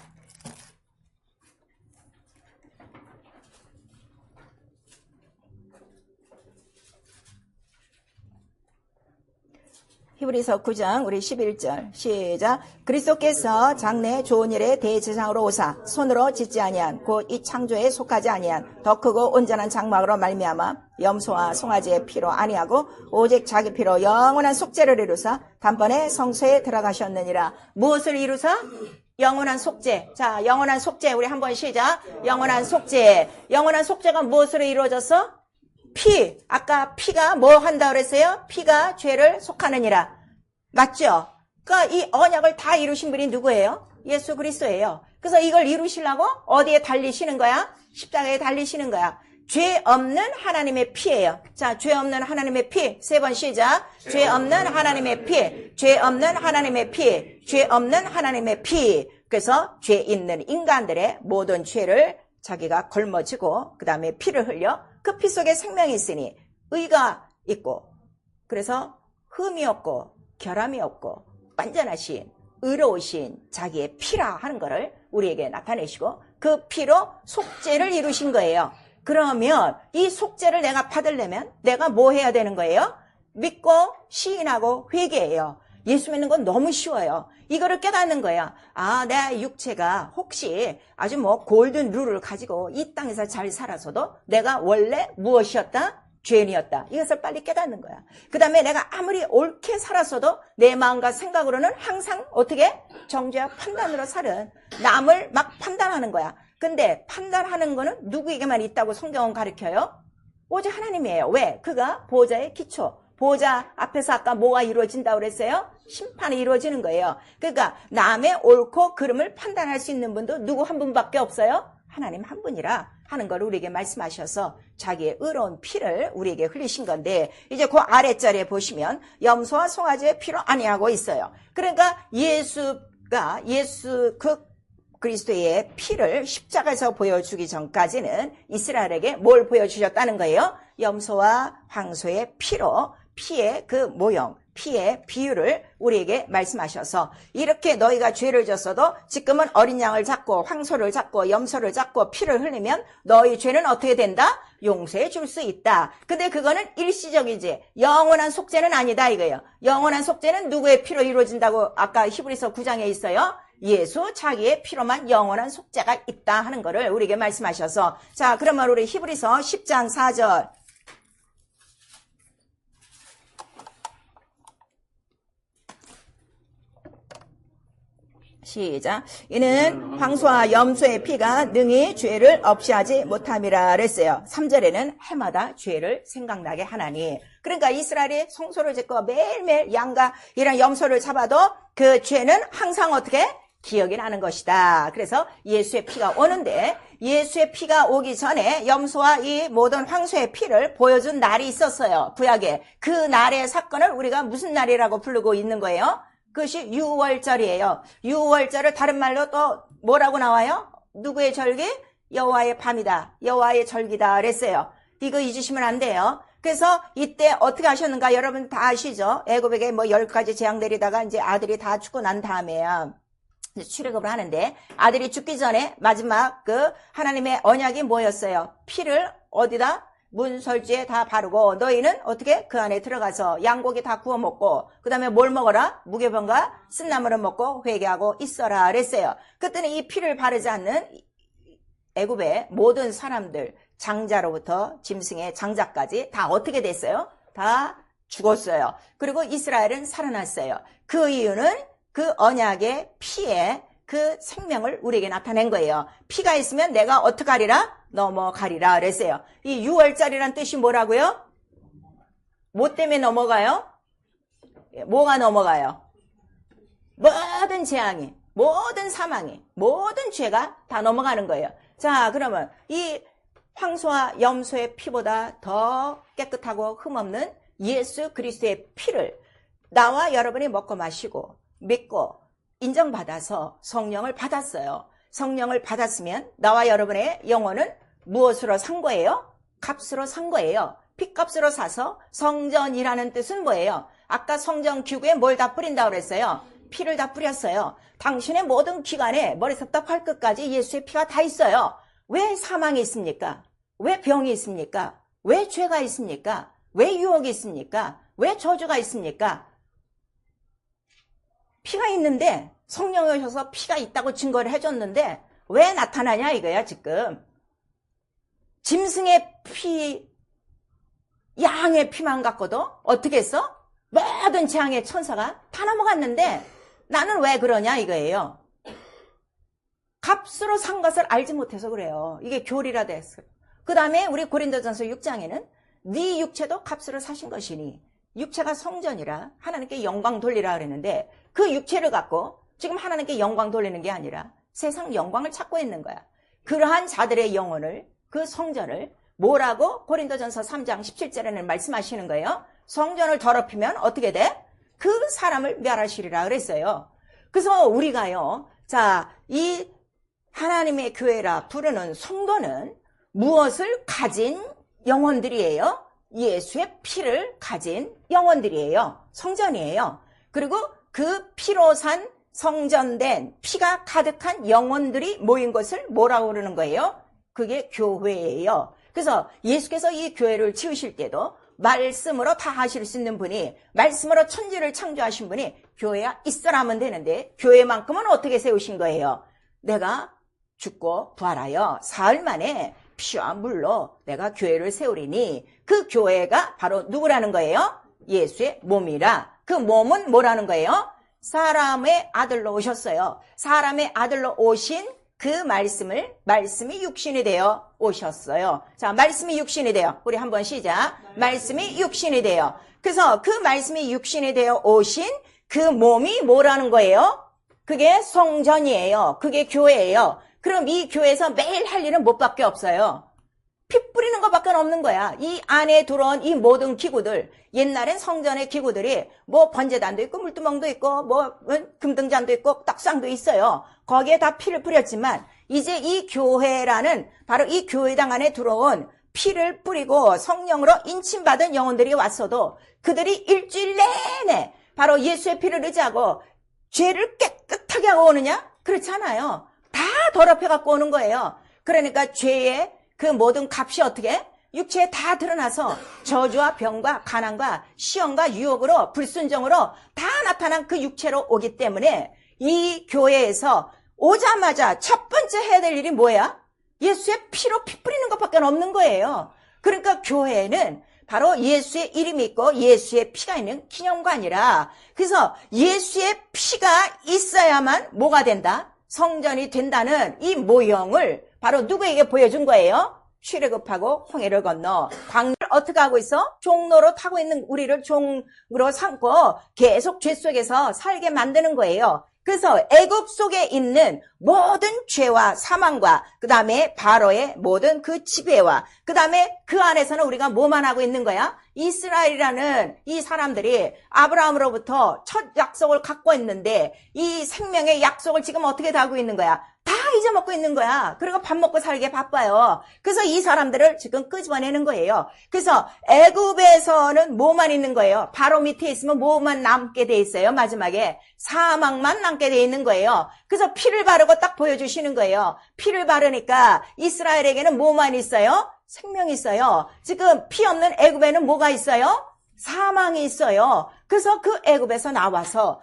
히브리서 9장 우리 11절 시작. 그리스도께서 장래 좋은 일에 대제사장으로 오사 손으로 짓지 아니한 곧 이 창조에 속하지 아니한 더 크고 온전한 장막으로 말미암아 염소와 송아지의 피로 아니하고 오직 자기 피로 영원한 속죄를 이루사 단번에 성소에 들어가셨느니라. 무엇을 이루사? 영원한 속죄. 자, 영원한 속죄 우리 한번 시작. 영원한 속죄. 영원한 속죄가 무엇으로 이루어졌어? 피. 아까 피가 뭐 한다 그랬어요? 피가 죄를 속하느니라. 맞죠? 그러니까 이 언약을 다 이루신 분이 누구예요? 예수 그리스도예요. 그래서 이걸 이루시려고 어디에 달리시는 거야? 십자가에 달리시는 거야. 죄 없는 하나님의 피예요. 자, 죄 없는 하나님의 피. 세 번 시작. 죄 없는 하나님의 피. 죄 없는 하나님의 피. 죄 없는 하나님의 피. 그래서 죄 있는 인간들의 모든 죄를 자기가 걸머지고 그 다음에 피를 흘려 그 피 속에 생명이 있으니 의가 있고 그래서 흠이 없고 결함이 없고 완전하신 의로우신 자기의 피라 하는 것을 우리에게 나타내시고 그 피로 속죄를 이루신 거예요. 그러면 이 속죄를 내가 받으려면 내가 뭐 해야 되는 거예요? 믿고 시인하고 회개해요. 예수 믿는 건 너무 쉬워요. 이거를 깨닫는 거예요. 내 육체가 혹시 아주 골든 룰을 가지고 이 땅에서 잘 살아서도 내가 원래 무엇이었다? 죄인이었다. 이것을 빨리 깨닫는 거야. 그 다음에 내가 아무리 옳게 살았어도 내 마음과 생각으로는 항상 어떻게? 정죄와 판단으로 살은 남을 막 판단하는 거야. 근데 판단하는 거는 누구에게만 있다고 성경은 가르쳐요? 오직 하나님이에요. 왜? 그가 보좌의 기초. 보좌 앞에서 아까 뭐가 이루어진다고 그랬어요? 심판이 이루어지는 거예요. 그러니까 남의 옳고 그름을 판단할 수 있는 분도 누구 한 분밖에 없어요? 하나님 한 분이라 하는 걸 우리에게 말씀하셔서 자기의 의로운 피를 우리에게 흘리신 건데 이제 그 아랫자리에 보시면 염소와 송아지의 피로 아니하고 있어요. 그러니까 예수 그리스도의 피를 십자가에서 보여주기 전까지는 이스라엘에게 뭘 보여주셨다는 거예요? 염소와 황소의 피로 피의 그 모형, 피의 비유를 우리에게 말씀하셔서 이렇게 너희가 죄를 졌어도 지금은 어린 양을 잡고 황소를 잡고 염소를 잡고 피를 흘리면 너희 죄는 어떻게 된다? 용서해 줄 수 있다. 근데 그거는 일시적이지 영원한 속죄는 아니다 이거예요. 영원한 속죄는 누구의 피로 이루어진다고 아까 히브리서 9장에 있어요? 예수 자기의 피로만 영원한 속죄가 있다 하는 거를 우리에게 말씀하셔서 자 그러면 우리 히브리서 10장 4절 시작. 이는 황소와 염소의 피가 능히 죄를 없이 하지 못함이라 그랬어요. 3절에는 해마다 죄를 생각나게 하나니. 그러니까 이스라엘이 성소를 짓고 매일매일 양과 이런 염소를 잡아도 그 죄는 항상 어떻게? 기억이 나는 것이다. 그래서 예수의 피가 오는데 예수의 피가 오기 전에 염소와 이 모든 황소의 피를 보여준 날이 있었어요. 구약에. 그 날의 사건을 우리가 무슨 날이라고 부르고 있는 거예요? 그것이 유월절이에요. 유월절을 다른 말로 또 뭐라고 나와요? 누구의 절기? 여호와의 밤이다. 여호와의 절기다 그랬어요. 이거 잊으시면 안 돼요. 그래서 이때 어떻게 하셨는가 여러분 다 아시죠? 애굽에게 뭐 10가지 재앙 내리다가 이제 아들이 다 죽고 난 다음에야 출애굽을 하는데 아들이 죽기 전에 마지막 그 하나님의 언약이 뭐였어요? 피를 어디다? 문설주에 다 바르고 너희는 어떻게 그 안에 들어가서 양고기 다 구워 먹고 그 다음에 뭘 먹어라? 무교병과 쓴나물을 먹고 회개하고 있어라 그랬어요. 그때는 이 피를 바르지 않는 애굽의 모든 사람들 장자로부터 짐승의 장자까지 다 어떻게 됐어요? 다 죽었어요. 그리고 이스라엘은 살아났어요. 그 이유는 그 언약의 피에 그 생명을 우리에게 나타낸 거예요. 피가 있으면 내가 어떡하리라? 넘어가리라 그랬어요. 이 6월짜리란 뜻이 뭐라고요? 뭐 때문에 넘어가요? 뭐가 넘어가요? 모든 재앙이, 모든 사망이, 모든 죄가 다 넘어가는 거예요. 자, 그러면 이 황소와 염소의 피보다 더 깨끗하고 흠없는 예수 그리스도의 피를 나와 여러분이 먹고 마시고 믿고 인정받아서 성령을 받았어요. 성령을 받았으면 나와 여러분의 영혼은 무엇으로 산 거예요? 값으로 산 거예요. 핏값으로 사서 성전이라는 뜻은 뭐예요? 아까 성전 기구에 뭘 다 뿌린다고 그랬어요? 피를 다 뿌렸어요. 당신의 모든 기관에 머리부터 발끝까지 예수의 피가 다 있어요. 왜 사망이 있습니까? 왜 병이 있습니까? 왜 죄가 있습니까? 왜 유혹이 있습니까? 왜 저주가 있습니까? 피가 있는데 성령이 오셔서 피가 있다고 증거를 해줬는데 왜 나타나냐 이거야 지금. 짐승의 피, 양의 피만 갖고도 어떻게 했어? 모든 재앙의 천사가 다 넘어갔는데 나는 왜 그러냐 이거예요. 값으로 산 것을 알지 못해서 그래요. 이게 교리라 됐어요. 그 다음에 우리 고린도전서 6장에는 네 육체도 값으로 사신 것이니 육체가 성전이라 하나님께 영광 돌리라 그랬는데 그 육체를 갖고 지금 하나님께 영광 돌리는 게 아니라 세상 영광을 찾고 있는 거야. 그러한 자들의 영혼을 그 성전을 뭐라고 고린도전서 3장 17절에는 말씀하시는 거예요. 성전을 더럽히면 어떻게 돼? 그 사람을 멸하시리라 그랬어요. 그래서 우리가요. 자, 이 하나님의 교회라 부르는 성도는 무엇을 가진 영혼들이에요? 예수의 피를 가진 영혼들이에요. 성전이에요. 그리고 그 피로 산 성전된 피가 가득한 영혼들이 모인 것을 뭐라고 그러는 거예요? 그게 교회예요. 그래서 예수께서 이 교회를 지으실 때도 말씀으로 다 하실 수 있는 분이 말씀으로 천지를 창조하신 분이 교회야 있어라 하면 되는데 교회만큼은 어떻게 세우신 거예요? 내가 죽고 부활하여 사흘 만에 피와 물로 내가 교회를 세우리니 그 교회가 바로 누구라는 거예요? 예수의 몸이라. 그 몸은 뭐라는 거예요? 사람의 아들로 오셨어요. 사람의 아들로 오신 그 말씀이 육신이 되어 오셨어요. 자, 말씀이 육신이 되어. 우리 한번 시작. 말씀이 육신이 되어. 그래서 그 말씀이 육신이 되어 오신 그 몸이 뭐라는 거예요? 그게 성전이에요. 그게 교회예요. 그럼 이 교회에서 매일 할 일은 뭐밖에 없어요? 피 뿌리는 것밖에 없는 거야. 이 안에 들어온 이 모든 기구들, 옛날엔 성전의 기구들이 뭐 번제단도 있고 물두멍도 있고 뭐 금등잔도 있고 떡상도 있어요. 거기에 다 피를 뿌렸지만 이제 이 교회라는 바로 이 교회당 안에 들어온 피를 뿌리고 성령으로 인침받은 영혼들이 왔어도 그들이 일주일 내내 바로 예수의 피를 의지하고 죄를 깨끗하게 하고 오느냐? 그렇지 않아요. 다 더럽혀 갖고 오는 거예요. 그러니까 죄의 그 모든 값이 어떻게? 육체에 다 드러나서 저주와 병과 가난과 시험과 유혹으로 불순종으로 다 나타난 그 육체로 오기 때문에 이 교회에서 오자마자 첫 번째 해야 될 일이 뭐야? 예수의 피로 피 뿌리는 것밖에 없는 거예요. 그러니까 교회는 바로 예수의 이름이 있고 예수의 피가 있는 기념관이라. 그래서 예수의 피가 있어야만 뭐가 된다? 성전이 된다는 이 모형을 바로 누구에게 보여준 거예요? 출애굽하고 홍해를 건너 광야를 어떻게 하고 있어? 종로로 타고 있는 우리를 종으로 삼고 계속 죄 속에서 살게 만드는 거예요. 그래서 애굽 속에 있는 모든 죄와 사망과 그 다음에 바로의 모든 그 지배와 그 다음에 그 안에서는 우리가 뭐만 하고 있는 거야? 이스라엘이라는 이 사람들이 아브라함으로부터 첫 약속을 갖고 있는데 이 생명의 약속을 지금 어떻게 다 하고 있는 거야? 다 잊어먹고 있는 거야. 그리고 밥 먹고 살게 바빠요. 그래서 이 사람들을 지금 끄집어내는 거예요. 그래서 애굽에서는 뭐만 있는 거예요? 바로 밑에 있으면 뭐만 남게 돼 있어요? 마지막에 사망만 남게 돼 있는 거예요. 그래서 피를 바르고 딱 보여주시는 거예요. 피를 바르니까 이스라엘에게는 뭐만 있어요? 생명이 있어요. 지금 피 없는 애굽에는 뭐가 있어요? 사망이 있어요. 그래서 그 애굽에서 나와서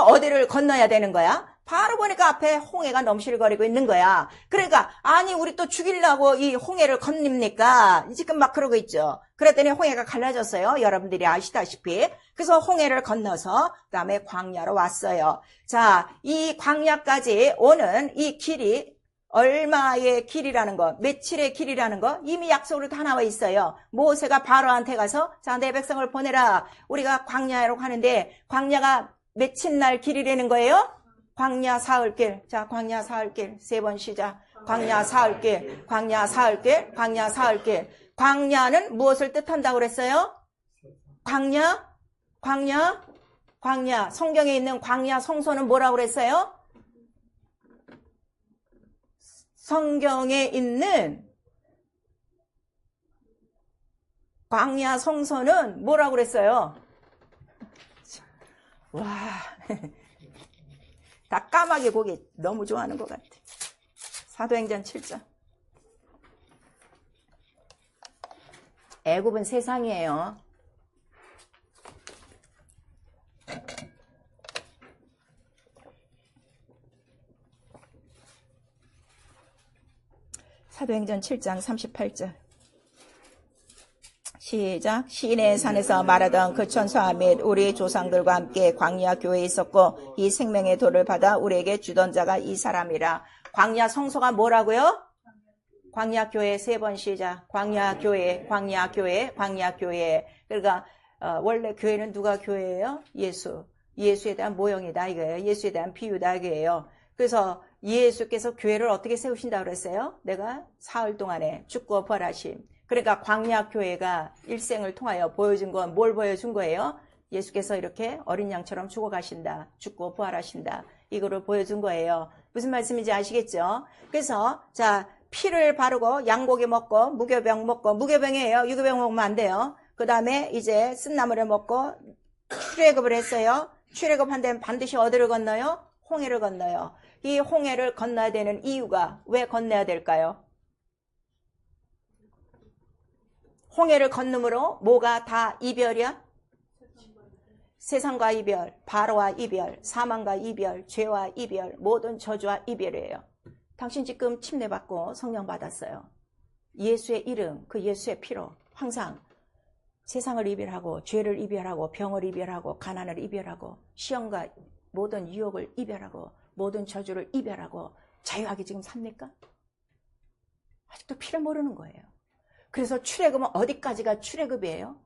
어디를 건너야 되는 거야? 바로 보니까 앞에 홍해가 넘실거리고 있는 거야. 그러니까 아니 우리 또 죽이려고 이 홍해를 건립니까? 지금 막 그러고 있죠. 그랬더니 홍해가 갈라졌어요. 여러분들이 아시다시피. 그래서 홍해를 건너서 그다음에 광야로 왔어요. 자, 이 광야까지 오는 이 길이 얼마의 길이라는 거, 며칠의 길이라는 거 이미 약속으로 다 나와 있어요. 모세가 바로한테 가서 자, 내 백성을 보내라. 우리가 광야로 가는데 광야가 며칠 날 길이라는 거예요? 광야 사흘길. 자, 광야 사흘길. 3번 시작. 광야 사흘길. 광야 사흘길. 광야 사흘길. 광야는 무엇을 뜻한다고 그랬어요? 광야. 성경에 있는 광야 성소는 뭐라고 그랬어요? 성경에 있는 광야 성소는 뭐라고 그랬어요? 와. 다 까마귀 고기 너무 좋아하는 것 같아. 사도행전 7장. 애굽은 세상이에요. 사도행전 7장 38절. 시작. 시내 산에서 말하던 그 천사 및 우리 조상들과 함께 광야 교회에 있었고 이 생명의 돌을 받아 우리에게 주던 자가 이 사람이라. 광야 성소가 뭐라고요? 광야 교회 3번 시작. 광야 교회, 광야 교회, 광야 교회. 그러니까 원래 교회는 누가 교회예요? 예수. 예수에 대한 모형이다 이거예요. 예수에 대한 비유다 이거예요. 그래서 예수께서 교회를 어떻게 세우신다고 그랬어요? 내가 사흘 동안에 죽고 부활하심. 그러니까 광야교회가 일생을 통하여 보여준 건 뭘 보여준 거예요? 예수께서 이렇게 어린 양처럼 죽어가신다. 죽고 부활하신다. 이거를 보여준 거예요. 무슨 말씀인지 아시겠죠? 그래서 자 피를 바르고 양고기 먹고 무교병 먹고 무교병이에요. 유교병 먹으면 안 돼요. 그 다음에 이제 쓴나물을 먹고 출애굽을 했어요. 출애굽한 데는 반드시 어디를 건너요? 홍해를 건너요. 이 홍해를 건너야 되는 이유가 왜 건너야 될까요? 홍해를 건너므로 뭐가 다 이별이야? 세상과 이별, 바로와 이별, 사망과 이별, 죄와 이별, 모든 저주와 이별이에요. 당신 지금 침례받고 성령 받았어요. 예수의 이름, 그 예수의 피로 항상 세상을 이별하고 죄를 이별하고 병을 이별하고 가난을 이별하고 시험과 모든 유혹을 이별하고 모든 저주를 이별하고 자유하게 지금 삽니까? 아직도 피를 모르는 거예요. 그래서 출애굽은 어디까지가 출애굽이에요?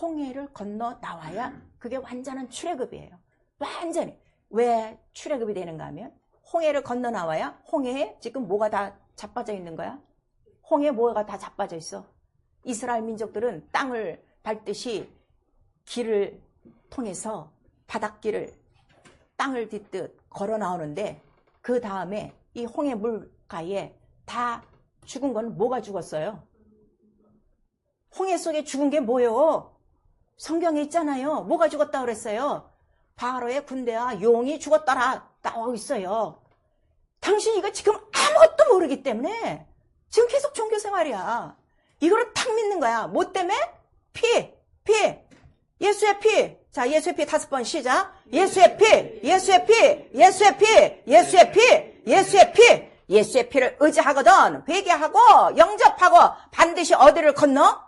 홍해를 건너 나와야 그게 완전한 출애굽이에요. 완전히. 왜 출애굽이 되는가 하면 홍해를 건너 나와야 홍해에 지금 뭐가 다 자빠져 있는 거야? 홍해에 뭐가 다 자빠져 있어? 이스라엘 민족들은 땅을 밟듯이 길을 통해서 바닷길을 땅을 딛듯 걸어 나오는데 그 다음에 이 홍해 물가에 다 죽은 건 뭐가 죽었어요? 홍해 속에 죽은 게 뭐예요? 성경에 있잖아요. 뭐가 죽었다 그랬어요? 바로의 군대와 용이 죽었다라 나오고 있어요. 당신 이거 지금 아무것도 모르기 때문에 지금 계속 종교 생활이야. 이거를 탁 믿는 거야. 뭐 때문에? 피. 예수의 피. 자, 예수의 피 5번 시작. 예수의 피, 예수의 피, 예수의 피, 예수의 피, 예수의 피. 예수의 피를 의지하거든 회개하고 영접하고 반드시 어디를 건너?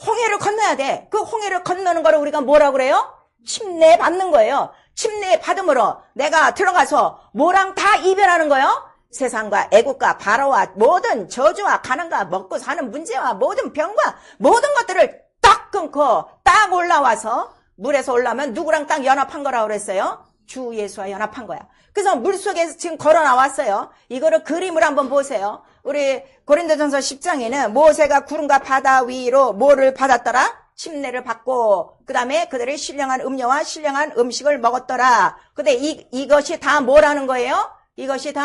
홍해를 건너야 돼. 그 홍해를 건너는 거를 우리가 뭐라고 그래요? 침례 받는 거예요. 침례 받음으로 내가 들어가서 뭐랑 다 이별하는 거예요? 세상과 애국과 바로와 모든 저주와 가난과 먹고 사는 문제와 모든 병과 모든 것들을 딱 끊고 딱 올라와서 물에서 올라오면 누구랑 딱 연합한 거라고 그랬어요? 주 예수와 연합한 거야. 그래서 물속에서 지금 걸어 나왔어요. 이거를 그림을 한번 보세요. 우리 고린도전서 10장에는 모세가 구름과 바다 위로 뭐를 받았더라? 침례를 받고 그 다음에 그들이 신령한 음료와 신령한 음식을 먹었더라. 근데 이것이 다 뭐라는 거예요? 이것이 다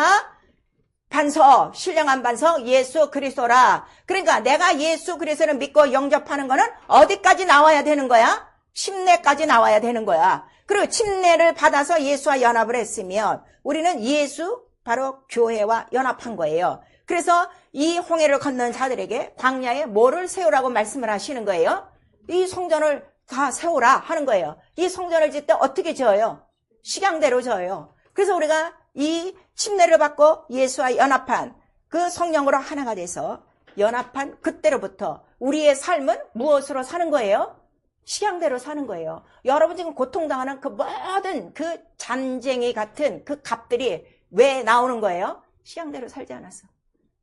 반석, 신령한 반석 예수 그리스도라. 그러니까 내가 예수 그리스도를 믿고 영접하는 거는 어디까지 나와야 되는 거야? 침례까지 나와야 되는 거야. 그리고 침례를 받아서 예수와 연합을 했으면 우리는 예수 바로 교회와 연합한 거예요. 그래서 이 홍해를 건넌 자들에게 광야에 뭐를 세우라고 말씀을 하시는 거예요? 이 성전을 다 세우라 하는 거예요. 이 성전을 짓때 어떻게 지어요? 식양대로 지어요. 그래서 우리가 이 침례를 받고 예수와 연합한 그 성령으로 하나가 돼서 연합한 그때로부터 우리의 삶은 무엇으로 사는 거예요? 식양대로 사는 거예요. 여러분 지금 고통당하는 그 모든 그 잔쟁이 같은 그 값들이 왜 나오는 거예요? 식양대로 살지 않았어.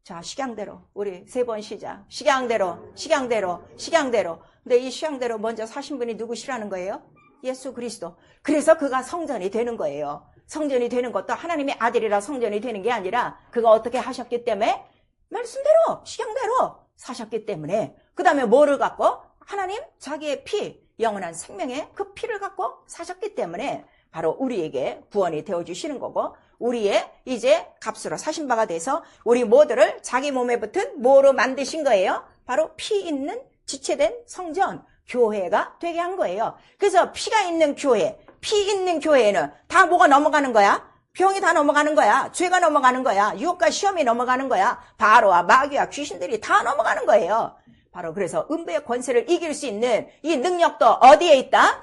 자, 식양대로 우리 3번 시작. 식양대로, 식양대로, 식양대로. 근데 이 식양대로 먼저 사신 분이 누구시라는 거예요? 예수 그리스도. 그래서 그가 성전이 되는 거예요. 성전이 되는 것도 하나님의 아들이라 성전이 되는 게 아니라 그가 어떻게 하셨기 때문에? 말씀대로, 식양대로 사셨기 때문에. 그 다음에 뭐를 갖고? 하나님 자기의 피, 영원한 생명의 그 피를 갖고 사셨기 때문에 바로 우리에게 구원이 되어주시는 거고 우리의 이제 값으로 사신 바가 돼서 우리 모두를 자기 몸에 붙은 뭐로 만드신 거예요? 바로 피 있는 지체된 성전, 교회가 되게 한 거예요. 그래서 피가 있는 교회, 피 있는 교회에는 다 뭐가 넘어가는 거야? 병이 다 넘어가는 거야. 죄가 넘어가는 거야. 유혹과 시험이 넘어가는 거야. 바로와 마귀와 귀신들이 다 넘어가는 거예요. 바로 그래서 음부의 권세를 이길 수 있는 이 능력도 어디에 있다?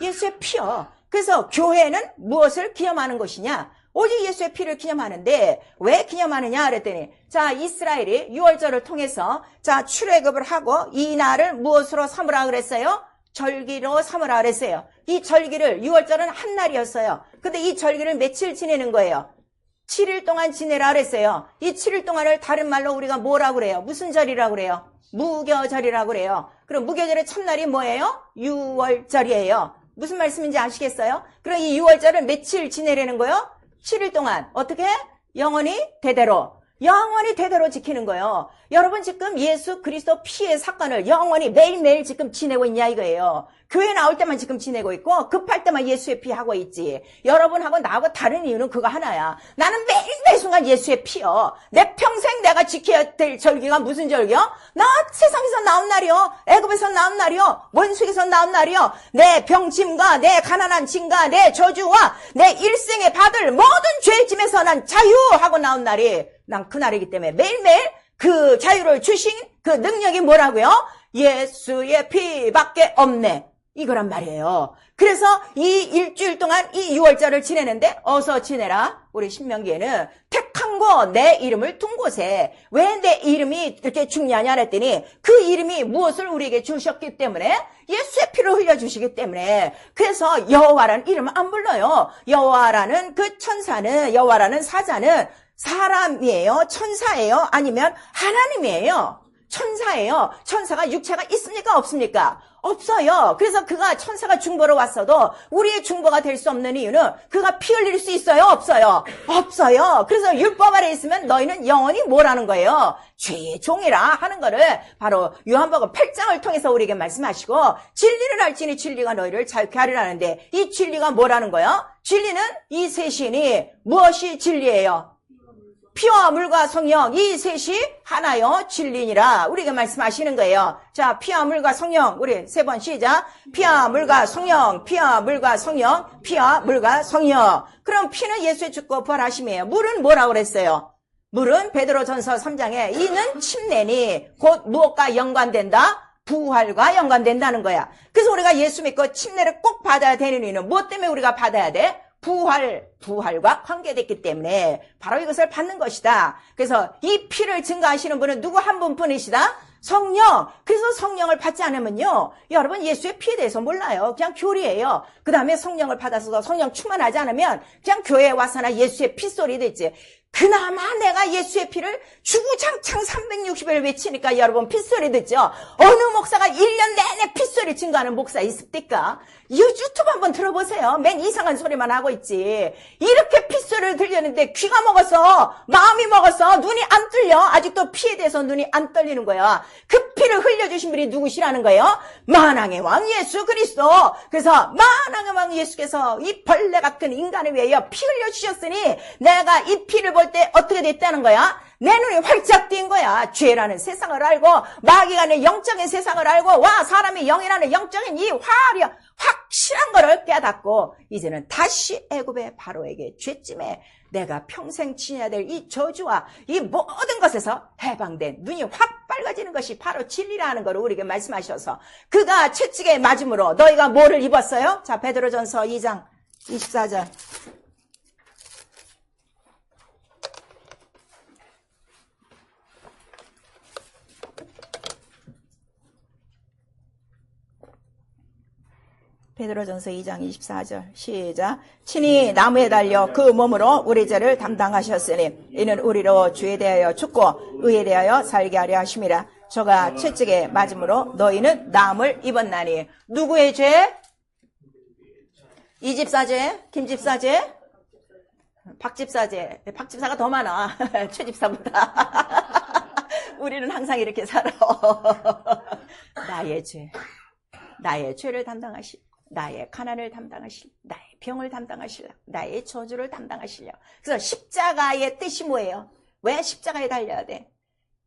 예수의 피요. 그래서 교회는 무엇을 기념하는 것이냐? 오직 예수의 피를 기념하는데 왜 기념하느냐 그랬더니 자 이스라엘이 유월절을 통해서 자 출애굽을 하고 이 날을 무엇으로 삼으라 그랬어요? 절기로 삼으라 그랬어요. 이 절기를 유월절은 한 날이었어요. 근데 이 절기를 며칠 지내는 거예요? 7일 동안 지내라 그랬어요. 이 7일 동안을 다른 말로 우리가 뭐라고 그래요? 무슨 절이라고 그래요? 무교절이라고 그래요. 그럼 무교절의 첫날이 뭐예요? 유월절이에요. 무슨 말씀인지 아시겠어요? 그럼 이 유월절을 며칠 지내려는 거예요? 7일 동안 어떻게? 영원히 대대로 지키는 거예요. 여러분 지금 예수 그리스도 피의 사건을 영원히 매일매일 지금 지내고 있냐 이거예요. 교회 나올 때만 지금 지내고 있고 급할 때만 예수의 피 하고 있지. 여러분하고 나하고 다른 이유는 그거 하나야. 나는 매일매일 순간 예수의 피요. 내 평생 내가 지켜야 될 절기가 무슨 절기요? 나 세상에서 나온 날이요. 애굽에서 나온 날이요. 원수에서 나온 날이요. 내 병짐과 내 가난한 짐과 내 저주와 내 일생에 받을 모든 죄짐에서 난 자유하고 나온 날이 난 그날이기 때문에 매일매일 그 자유를 주신 그 능력이 뭐라고요? 예수의 피밖에 없네. 이거란 말이에요. 그래서 이 일주일 동안 이 유월절을 지내는데 어서 지내라. 우리 신명기에는 택한 곳 내 이름을 둔 곳에 왜 내 이름이 이렇게 중요하냐 그랬더니 그 이름이 무엇을 우리에게 주셨기 때문에 예수의 피를 흘려주시기 때문에 그래서 여호와라는 이름을 안 불러요. 여호와라는 그 천사는 여호와라는 사자는 사람이에요? 천사예요? 아니면 하나님이에요? 천사예요. 천사가 육체가 있습니까? 없습니까? 없어요. 그래서 그가 천사가 중보로 왔어도 우리의 중보가 될 수 없는 이유는 그가 피 흘릴 수 있어요? 없어요? 없어요. 그래서 율법 아래 있으면 너희는 영원히 뭐라는 거예요? 죄의 종이라 하는 거를 바로 요한복음 8장을 통해서 우리에게 말씀하시고 진리를 알지니 진리가 너희를 자유케 하리라는데 이 진리가 뭐라는 거예요? 진리는 이 셋이니 무엇이 진리예요? 피와 물과 성령 이 셋이 하나요 진리니라 우리에게 말씀하시는 거예요. 자, 피와 물과 성령 우리 3번 시작. 피와 물과 성령, 피와 물과 성령, 피와 물과 성령. 그럼 피는 예수의 죽고 부활하심이에요. 물은 뭐라고 그랬어요? 물은 베드로전서 3장에 이는 침례니 곧 무엇과 연관된다? 부활과 연관된다는 거야. 그래서 우리가 예수 믿고 침례를 꼭 받아야 되는 이유는 무엇 때문에 우리가 받아야 돼? 부활과 관계됐기 때문에 바로 이것을 받는 것이다. 그래서 이 피를 증거하시는 분은 누구 한 분뿐이시다? 성령. 그래서 성령을 받지 않으면요, 여러분 예수의 피에 대해서 몰라요. 그냥 교리예요. 그 다음에 성령을 받아서 성령 충만하지 않으면 그냥 교회에 와서나 예수의 피 소리 듣지. 그나마 내가 예수의 피를 주구장창 360일 외치니까 여러분 핏소리 듣죠? 어느 목사가 1년 내내 핏소리 증거하는 목사 있습니까? 유튜브 한번 들어보세요. 맨 이상한 소리만 하고 있지. 이렇게 핏소리를 들렸는데 귀가 먹어서, 마음이 먹어서 눈이 안 뚫려. 아직도 피에 대해서 눈이 안 떨리는 거야. 그 피를 흘려주신 분이 누구시라는 거예요? 만왕의 왕 예수 그리스도. 그래서 만왕의 왕 예수께서 이 벌레 같은 인간을 위하여 피 흘려주셨으니 내가 이 피를 볼 때 어떻게 됐다는 거야? 내 눈이 활짝 띈 거야. 죄라는 세상을 알고, 마귀가 내 영적인 세상을 알고, 와, 사람이 영이라는 영적인 이 확실한 거를 깨닫고, 이제는 다시 애굽의 바로에게 죄짐에 내가 평생 지내야 될 이 저주와 이 모든 것에서 해방된 눈이 확 빨개지는 것이 바로 진리라는 걸 우리에게 말씀하셔서, 그가 채찍에 맞음으로 너희가 뭐를 입었어요? 자, 베드로전서 2장 24절. 베드로전서 2장 24절 시작. 친히 나무에 달려 그 몸으로 우리 죄를 담당하셨으니 이는 우리로 죄에 대하여 죽고 의에 대하여 살게 하려 하심이라. 저가 채찍에 맞음으로 너희는 남을 입었나니. 누구의 죄? 이 집사 죄? 김 집사 죄? 박 집사 죄. 박 집사가 더 많아. 최 집사보다. 우리는 항상 이렇게 살아. 나의 죄. 나의 죄를 담당하시, 나의 가난을 담당하실, 나의 병을 담당하실라, 나의 저주를 담당하실려. 그래서 십자가의 뜻이 뭐예요? 왜 십자가에 달려야 돼?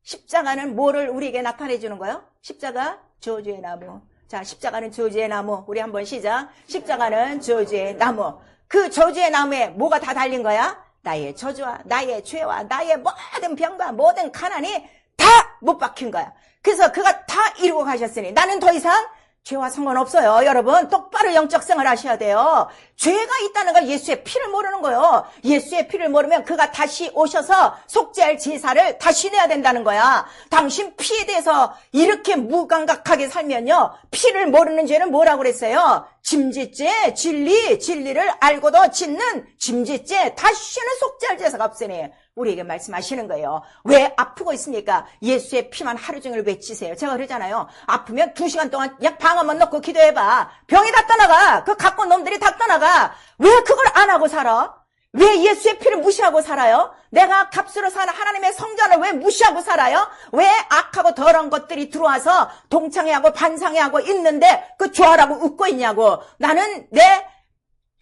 십자가는 뭐를 우리에게 나타내 주는 거예요? 십자가, 저주의 나무. 자, 십자가는 저주의 나무. 우리 한번 시작. 십자가는 저주의 나무. 그 저주의 나무에 뭐가 다 달린 거야? 나의 저주와 나의 죄와 나의 모든 병과 모든 가난이 다 못 박힌 거야. 그래서 그가 다 이루고 가셨으니 나는 더 이상 죄와 상관없어요. 여러분 똑바로 영적 생활 하셔야 돼요. 죄가 있다는 걸 예수의 피를 모르는 거예요. 예수의 피를 모르면 그가 다시 오셔서 속죄할 제사를 다시 내야 된다는 거야. 당신 피에 대해서 이렇게 무감각하게 살면요, 피를 모르는 죄는 뭐라고 그랬어요? 짐짓죄, 진리를 알고도 짓는 짐짓죄, 다시는 속죄할 제사가 없으니 우리에게 말씀하시는 거예요. 왜 아프고 있습니까? 예수의 피만 하루 종일 외치세요. 제가 그러잖아요. 아프면 2시간 동안 그냥 방언만 넣고 기도해봐. 병이 다 떠나가. 그 갖고 온 놈들이 다 떠나가. 왜 그걸 안 하고 살아? 왜 예수의 피를 무시하고 살아요? 내가 값으로 사는 하나님의 성전을 왜 무시하고 살아요? 왜 악하고 더러운 것들이 들어와서 동창회하고 반상회하고 있는데 그 좋아라고 웃고 있냐고. 나는 내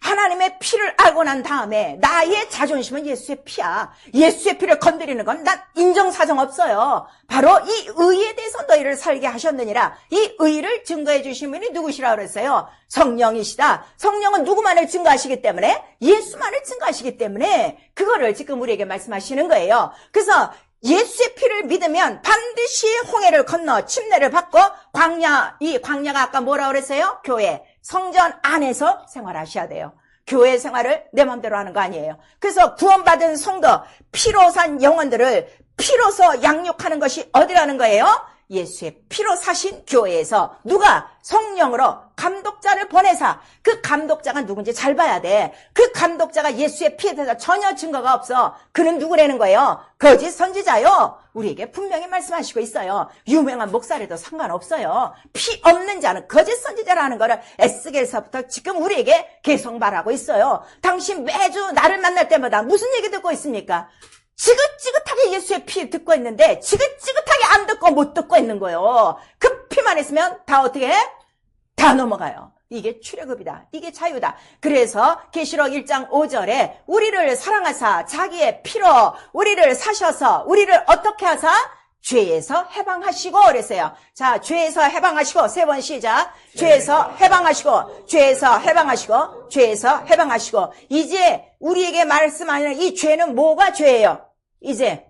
하나님의 피를 알고 난 다음에 나의 자존심은 예수의 피야. 예수의 피를 건드리는 건 난 인정사정 없어요. 바로 이 의에 대해서 너희를 살게 하셨느니라. 이 의를 증거해 주신 분이 누구시라 그랬어요? 성령이시다. 성령은 누구만을 증거하시기 때문에? 예수만을 증거하시기 때문에 그거를 지금 우리에게 말씀하시는 거예요. 그래서 예수의 피를 믿으면 반드시 홍해를 건너 침례를 받고 이 광야가 아까 뭐라 그랬어요? 교회, 성전 안에서 생활하셔야 돼요. 교회 생활을 내 마음대로 하는 거 아니에요. 그래서 구원받은 성도, 피로 산 영혼들을 피로서 양육하는 것이 어디라는 거예요? 예수의 피로 사신 교회에서 누가 성령으로 감독자를 보내사, 그 감독자가 누군지 잘 봐야 돼. 그 감독자가 예수의 피에 대해서 전혀 증거가 없어. 그는 누구라는 거예요? 거짓 선지자요. 우리에게 분명히 말씀하시고 있어요. 유명한 목사라도 상관없어요. 피 없는 자는 거짓 선지자라는 거를 에스겔서부터 지금 우리에게 계속 말하고 있어요. 당신 매주 나를 만날 때마다 무슨 얘기 듣고 있습니까? 지긋지긋하게 예수의 피 듣고 있는데 지긋지긋하게 안 듣고 못 듣고 있는 거예요. 그 피만 있으면 다 어떻게 해? 다 넘어가요. 이게 출애굽이다. 이게 자유다. 그래서 계시록 1장 5절에 우리를 사랑하사 자기의 피로 우리를 사셔서 우리를 어떻게 하사? 죄에서 해방하시고 그랬어요. 자, 죄에서 해방하시고 세 번 시작. 죄에서 해방하시고, 죄에서 해방하시고, 죄에서 해방하시고. 이제 우리에게 말씀하는 이 죄는 뭐가 죄예요? 이제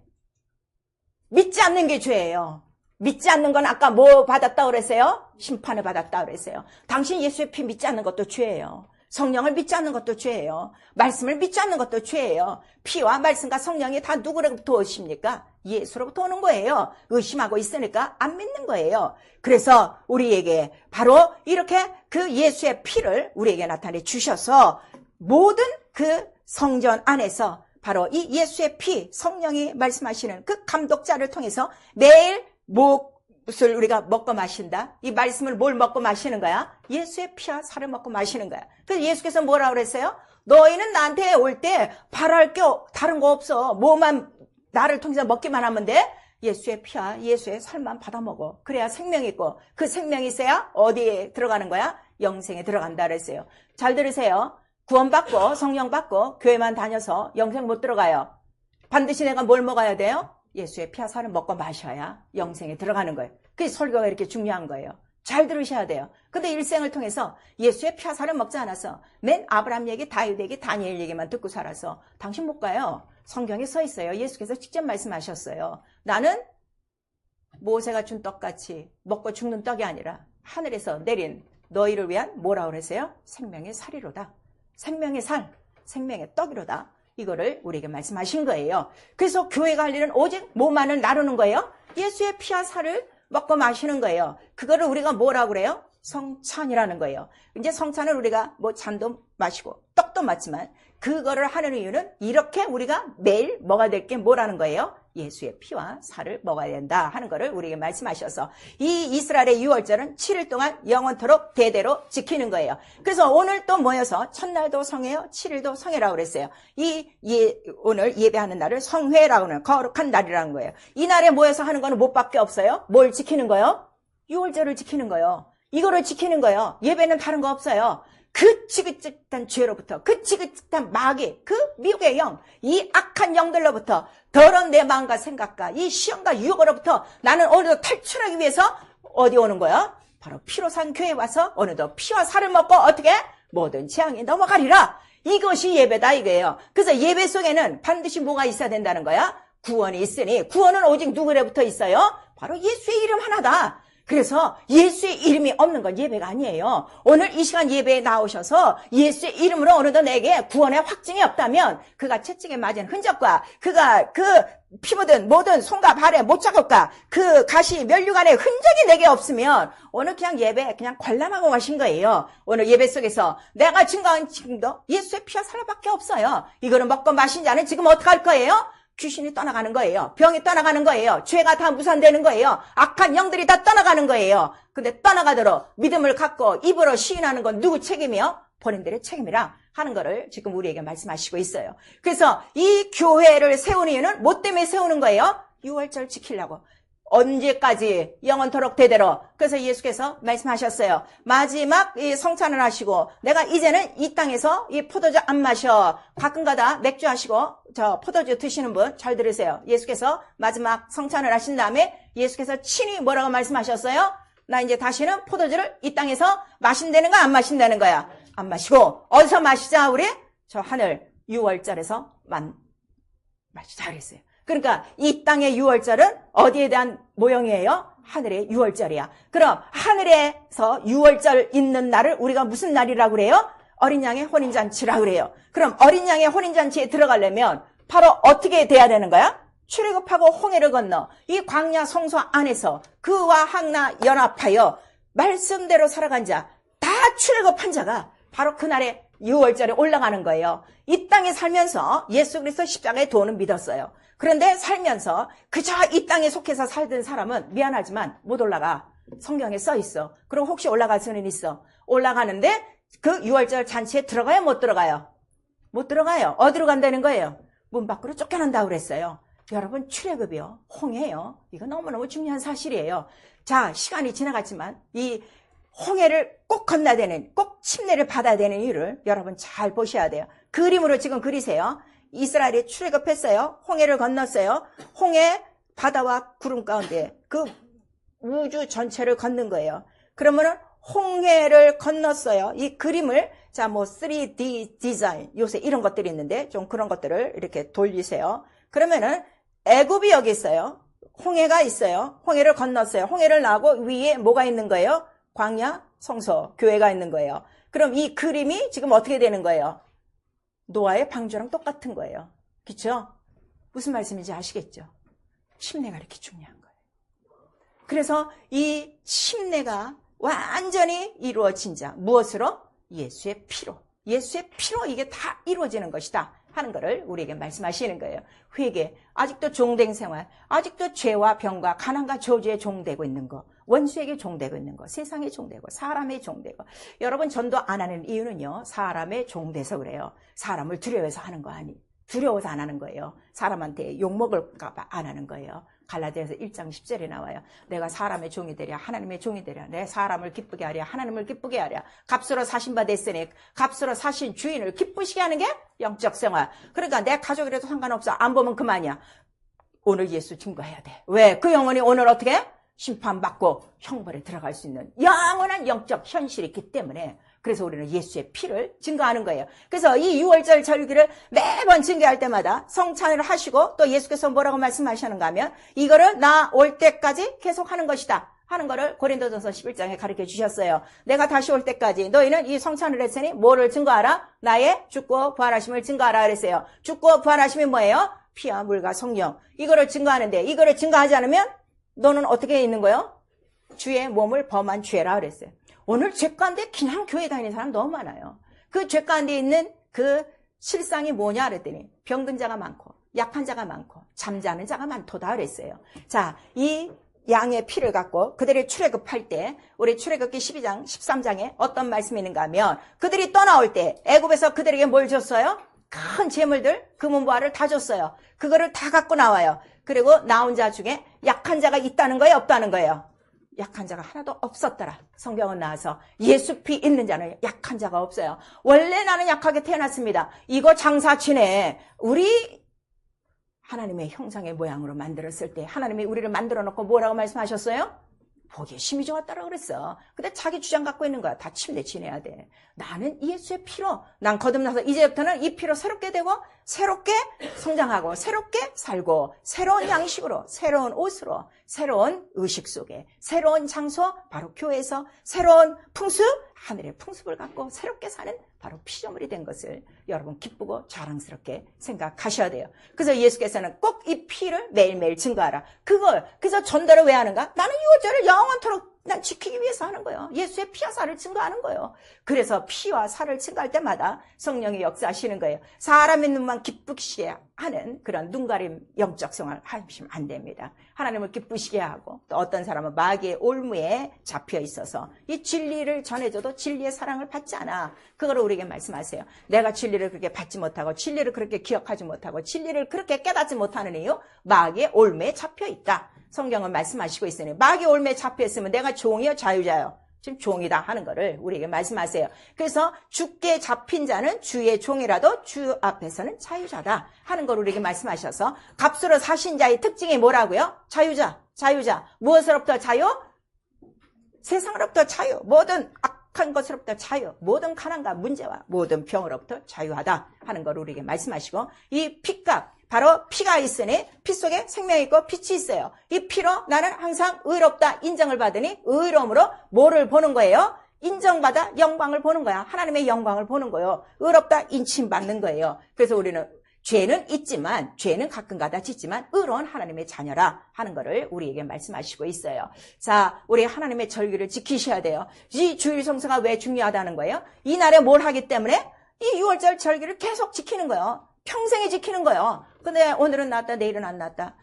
믿지 않는 게 죄예요. 믿지 않는 건 아까 뭐 받았다 그랬어요? 심판을 받았다 그랬어요. 당신 예수의 피 믿지 않는 것도 죄예요. 성령을 믿지 않는 것도 죄예요. 말씀을 믿지 않는 것도 죄예요. 피와 말씀과 성령이 다 누구로부터 오십니까? 예수로부터 오는 거예요. 의심하고 있으니까 안 믿는 거예요. 그래서 우리에게 바로 이렇게 그 예수의 피를 우리에게 나타내 주셔서 모든 그 성전 안에서 바로 이 예수의 피, 성령이 말씀하시는 그 감독자를 통해서 매일 무엇을 우리가 먹고 마신다? 이 말씀을 뭘 먹고 마시는 거야? 예수의 피와 살을 먹고 마시는 거야. 그래서 예수께서 뭐라고 그랬어요? 너희는 나한테 올 때 바랄 게 다른 거 없어. 뭐만 나를 통해서 먹기만 하면 돼? 예수의 피와 예수의 살만 받아 먹어. 그래야 생명이 있고 그 생명이 있어야 어디에 들어가는 거야? 영생에 들어간다 그랬어요. 잘 들으세요. 구원받고 성령 받고 교회만 다녀서 영생 못 들어가요. 반드시 내가 뭘 먹어야 돼요? 예수의 피와 살을 먹고 마셔야 영생에 들어가는 거예요. 그래서 설교가 이렇게 중요한 거예요. 잘 들으셔야 돼요. 근데 일생을 통해서 예수의 피와 살을 먹지 않아서 맨 아브라함 얘기, 다윗 얘기, 다니엘 얘기만 듣고 살아서 당신 못 가요. 성경에 써 있어요. 예수께서 직접 말씀하셨어요. 나는 모세가 준 떡같이 먹고 죽는 떡이 아니라 하늘에서 내린 너희를 위한 뭐라고 그랬어요? 생명의 살이로다. 생명의 살, 생명의 떡이로다. 이거를 우리에게 말씀하신 거예요. 그래서 교회가 할 일은 오직 뭐만을 나누는 거예요? 예수의 피와 살을 먹고 마시는 거예요. 그거를 우리가 뭐라고 그래요? 성찬이라는 거예요. 이제 성찬을 우리가 뭐 잔도 마시고 떡도 맞지만 그거를 하는 이유는 이렇게 우리가 매일 먹어야 될 게 뭐라는 거예요? 예수의 피와 살을 먹어야 된다 하는 거를 우리에게 말씀하셔서 이 이스라엘의 유월절은 7일 동안 영원토록 대대로 지키는 거예요. 그래서 오늘 또 모여서 첫날도 성회요, 7일도 성회라고 그랬어요. 오늘 예배하는 날을 성회라고 하는 거룩한 날이라는 거예요. 이 날에 모여서 하는 거는 뭐밖에 없어요? 뭘 지키는 거요? 유월절을 지키는 거요. 이거를 지키는 거예요. 예배는 다른 거 없어요. 그 지긋지긋한 죄로부터, 그 지긋지긋한 마귀, 그 미혹의 영, 이 악한 영들로부터 더러운 내 마음과 생각과 이 시험과 유혹으로부터 나는 오늘도 탈출하기 위해서 어디 오는 거야? 바로 피로 산 교회에 와서 오늘도 피와 살을 먹고 어떻게? 모든 재앙이 넘어가리라. 이것이 예배다 이거예요. 그래서 예배 속에는 반드시 뭐가 있어야 된다는 거야? 구원이 있으니 구원은 오직 누구로부터 있어요? 바로 예수의 이름 하나다. 그래서 예수의 이름이 없는 건 예배가 아니에요. 오늘 이 시간 예배에 나오셔서 예수의 이름으로 어느덧 내게 구원의 확증이 없다면 그가 채찍에 맞은 흔적과 그가 그 피 묻은 모든 손과 발의 못자국과 그 가시 면류관의 흔적이 내게 없으면 오늘 그냥 예배 그냥 관람하고 가신 거예요. 오늘 예배 속에서 내가 증거한 지금도 예수의 피와 살밖에 없어요. 이거를 먹고 마신 자는 지금 어떡할 거예요? 귀신이 떠나가는 거예요. 병이 떠나가는 거예요. 죄가 다 무산되는 거예요. 악한 영들이 다 떠나가는 거예요. 근데 떠나가도록 믿음을 갖고 입으로 시인하는 건 누구 책임이요? 본인들의 책임이라 하는 거를 지금 우리에게 말씀하시고 있어요. 그래서 이 교회를 세우는 이유는 뭐 때문에 세우는 거예요? 유월절 지키려고. 언제까지? 영원토록 대대로. 그래서 예수께서 말씀하셨어요. 마지막 이 성찬을 하시고 내가 이제는 이 땅에서 이 포도주 안 마셔. 가끔가다 맥주 하시고 저 포도주 드시는 분 잘 들으세요. 예수께서 마지막 성찬을 하신 다음에 예수께서 친히 뭐라고 말씀하셨어요? 나 이제 다시는 포도주를 이 땅에서 마신다는 거야? 안 마신다는 거야? 안 마시고 어디서 마시자 우리? 저 하늘 유월절에서만 마시자 그랬어요. 그러니까 이 땅의 유월절은 어디에 대한 모형이에요? 하늘의 유월절이야. 그럼 하늘에서 유월절 있는 날을 우리가 무슨 날이라고 그래요? 어린 양의 혼인잔치라고 그래요. 그럼 어린 양의 혼인잔치에 들어가려면 바로 어떻게 돼야 되는 거야? 출애굽하고 홍해를 건너 이 광야 성소 안에서 그와 항나 연합하여 말씀대로 살아간 자, 다 출애굽한 자가 바로 그날의 유월절에 올라가는 거예요. 이 땅에 살면서 예수 그리스도 십자가의 도는 믿었어요. 그런데 살면서 그저 이 땅에 속해서 살던 사람은 미안하지만 못 올라가. 성경에 써 있어. 그럼 혹시 올라갈 수는 있어. 올라가는데 그 유월절 잔치에 들어가요? 못 들어가요? 못 들어가요. 어디로 간다는 거예요? 문 밖으로 쫓겨난다고 그랬어요. 여러분 출애굽이요. 홍해요. 이거 너무너무 중요한 사실이에요. 자, 시간이 지나갔지만 이 홍해를 꼭 건너야 되는, 꼭 침례를 받아야 되는 이유를 여러분 잘 보셔야 돼요. 그림으로 지금 그리세요. 이스라엘이 출애굽했어요. 홍해를 건넜어요. 홍해 바다와 구름 가운데 그 우주 전체를 걷는 거예요. 그러면은 홍해를 건넜어요. 이 그림을 자 뭐 3D 디자인 요새 이런 것들이 있는데 좀 그런 것들을 이렇게 돌리세요. 그러면은 애굽이 여기 있어요. 홍해가 있어요. 홍해를 건넜어요. 홍해를 나고 위에 뭐가 있는 거예요? 광야 성소, 교회가 있는 거예요. 그럼 이 그림이 지금 어떻게 되는 거예요? 노아의 방주랑 똑같은 거예요. 그렇죠? 무슨 말씀인지 아시겠죠? 침례가 이렇게 중요한 거예요. 그래서 이 침례가 완전히 이루어진 자, 무엇으로? 예수의 피로. 예수의 피로 이게 다 이루어지는 것이다 하는 것을 우리에게 말씀하시는 거예요. 회개, 아직도 종된 생활, 아직도 죄와 병과 가난과 저주에 종되고 있는 거, 원수에게 종되고 있는 거, 세상에 종되고 사람에 종되고. 여러분 전도 안 하는 이유는요, 사람에 종돼서 그래요. 사람을 두려워해서 하는 거 아니, 두려워서 안 하는 거예요. 사람한테 욕먹을까 봐 안 하는 거예요. 갈라디아서 1장 10절에 나와요. 내가 사람의 종이 되랴 하나님의 종이 되랴. 내 사람을 기쁘게 하랴 하나님을 기쁘게 하랴. 값으로 사신 바 됐으니 값으로 사신 주인을 기쁘시게 하는 게 영적 생활. 그러니까 내 가족이라도 상관없어. 안 보면 그만이야. 오늘 예수 증거해야 돼. 왜? 그 영혼이 오늘 어떻게? 심판받고 형벌에 들어갈 수 있는 영원한 영적 현실이 있기 때문에, 그래서 우리는 예수의 피를 증거하는 거예요. 그래서 이 6월절 절기를 매번 증거할 때마다 성찬을 하시고, 또 예수께서 뭐라고 말씀하시는가 하면 이거를 나 올 때까지 계속 하는 것이다 하는 거를 고린도전서 11장에 가르쳐 주셨어요. 내가 다시 올 때까지 너희는 이 성찬을 했으니 뭐를 증거하라? 나의 죽고 부활하심을 증거하라 그랬어요. 죽고 부활하심이 뭐예요? 피와 물과 성령. 이거를 증거하는데, 이거를 증거하지 않으면 너는 어떻게 있는 거예요? 주의 몸을 범한 죄라 그랬어요. 오늘 죄 가운데 그냥 교회 다니는 사람 너무 많아요. 그 죄 가운데 있는 그 실상이 뭐냐 그랬더니 병든 자가 많고 약한 자가 많고 잠자는 자가 많도다 그랬어요. 자, 이 양의 피를 갖고 그들이 출애굽할 때, 우리 출애굽기 12장 13장에 어떤 말씀이 있는가 하면, 그들이 떠나올 때 애굽에서 그들에게 뭘 줬어요? 큰 재물들, 금은보화를 다 줬어요. 그거를 다 갖고 나와요. 그리고 나온 자 중에 약한 자가 있다는 거예요, 없다는 거예요? 약한 자가 하나도 없었더라. 성경은 나와서 예수 피 있는 자는 약한 자가 없어요. 원래 나는 약하게 태어났습니다. 이거 장사치네. 우리 하나님의 형상의 모양으로 만들었을 때 하나님이 우리를 만들어 놓고 뭐라고 말씀하셨어요? 보기에 심히 좋았다라고 그랬어. 근데 자기 주장 갖고 있는 거야. 다 침대 지내야 돼. 나는 예수의 피로, 난 거듭나서 이제부터는 이 피로 새롭게 되고 새롭게 성장하고 새롭게 살고 새로운 양식으로, 새로운 옷으로, 새로운 의식 속에, 새로운 장소, 바로 교회에서 새로운 풍습, 하늘의 풍습을 갖고 새롭게 사는 바로 피조물이 된 것을 여러분 기쁘고 자랑스럽게 생각하셔야 돼요. 그래서 예수께서는 꼭 이 피를 매일매일 증거하라. 그래서 전도를 왜 하는가? 나는 유월절을 영원토록 난 지키기 위해서 하는 거예요. 예수의 피와 살을 증거하는 거예요. 그래서 피와 살을 증거할 때마다 성령이 역사하시는 거예요. 사람의 눈만 기쁘시게 하는 그런 눈가림 영적 생활 하시면 안 됩니다. 하나님을 기쁘시게 하고, 또 어떤 사람은 마귀의 올무에 잡혀 있어서 이 진리를 전해줘도 진리의 사랑을 받지 않아. 그걸 우리에게 말씀하세요. 내가 진리를 그렇게 받지 못하고 진리를 그렇게 기억하지 못하고 진리를 그렇게 깨닫지 못하는 이유, 마귀의 올무에 잡혀 있다. 성경은 말씀하시고 있으니 마귀 올매에 잡혀 있으면 내가 종이요 자유자요? 지금 종이다 하는 거를 우리에게 말씀하세요. 그래서 주께 잡힌 자는 주의 종이라도 주 앞에서는 자유자다 하는 걸 우리에게 말씀하셔서, 값으로 사신 자의 특징이 뭐라고요? 자유자. 무엇으로부터 자유? 세상으로부터 자유. 모든 악한 것으로부터 자유. 모든 가난과 문제와 모든 병으로부터 자유하다 하는 걸 우리에게 말씀하시고, 이 피값, 바로 피가 있으니 피 속에 생명이 있고 빛이 있어요. 이 피로 나는 항상 의롭다 인정을 받으니 의로움으로 뭐를 보는 거예요? 인정받아 영광을 보는 거야. 하나님의 영광을 보는 거예요. 의롭다 인침받는 거예요. 그래서 우리는 죄는 있지만, 죄는 가끔가다 짓지만 의로운 하나님의 자녀라 하는 거를 우리에게 말씀하시고 있어요. 자, 우리 하나님의 절기를 지키셔야 돼요. 이 주일 성수가 왜 중요하다는 거예요? 이 날에 뭘 하기 때문에? 이 6월절 절기를 계속 지키는 거예요. 평생에 지키는 거예요. 근데 오늘은 나왔다, 내일은 안 나왔다,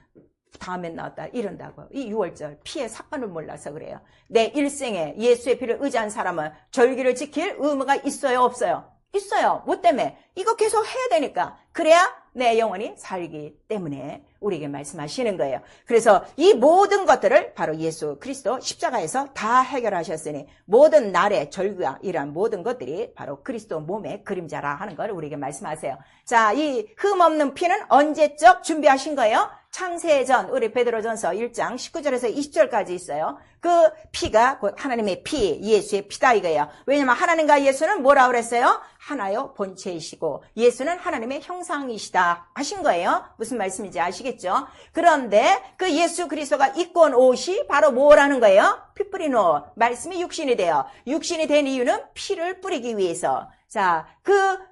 다음엔 나왔다 이런다고. 이 6월절 피의 사건을 몰라서 그래요. 내 일생에 예수의 피를 의지한 사람은 절기를 지킬 의무가 있어요, 없어요? 있어요. 뭐 때문에? 이거 계속 해야 되니까. 그래야 내 영혼이 살기 때문에 우리에게 말씀하시는 거예요. 그래서 이 모든 것들을 바로 예수 그리스도 십자가에서 다 해결하셨으니 모든 날의 절기와 이러한 모든 것들이 바로 그리스도 몸의 그림자라 하는 걸 우리에게 말씀하세요. 자, 이 흠없는 피는 언제적 준비하신 거예요? 창세전, 우리 베드로전서 1장 19절에서 20절까지 있어요. 그 피가 곧 하나님의 피, 예수의 피다 이거예요. 왜냐하면 하나님과 예수는 뭐라 그랬어요? 하나요 본체이시고 예수는 하나님의 형상이시다 하신 거예요. 무슨 말씀인지 아시겠죠? 아시겠죠? 그런데 그 예수 그리스도가 입고 온 옷이 바로 뭐라는 거예요? 피 뿌린 옷. 말씀이 육신이 돼요. 육신이 된 이유는 피를 뿌리기 위해서. 자, 그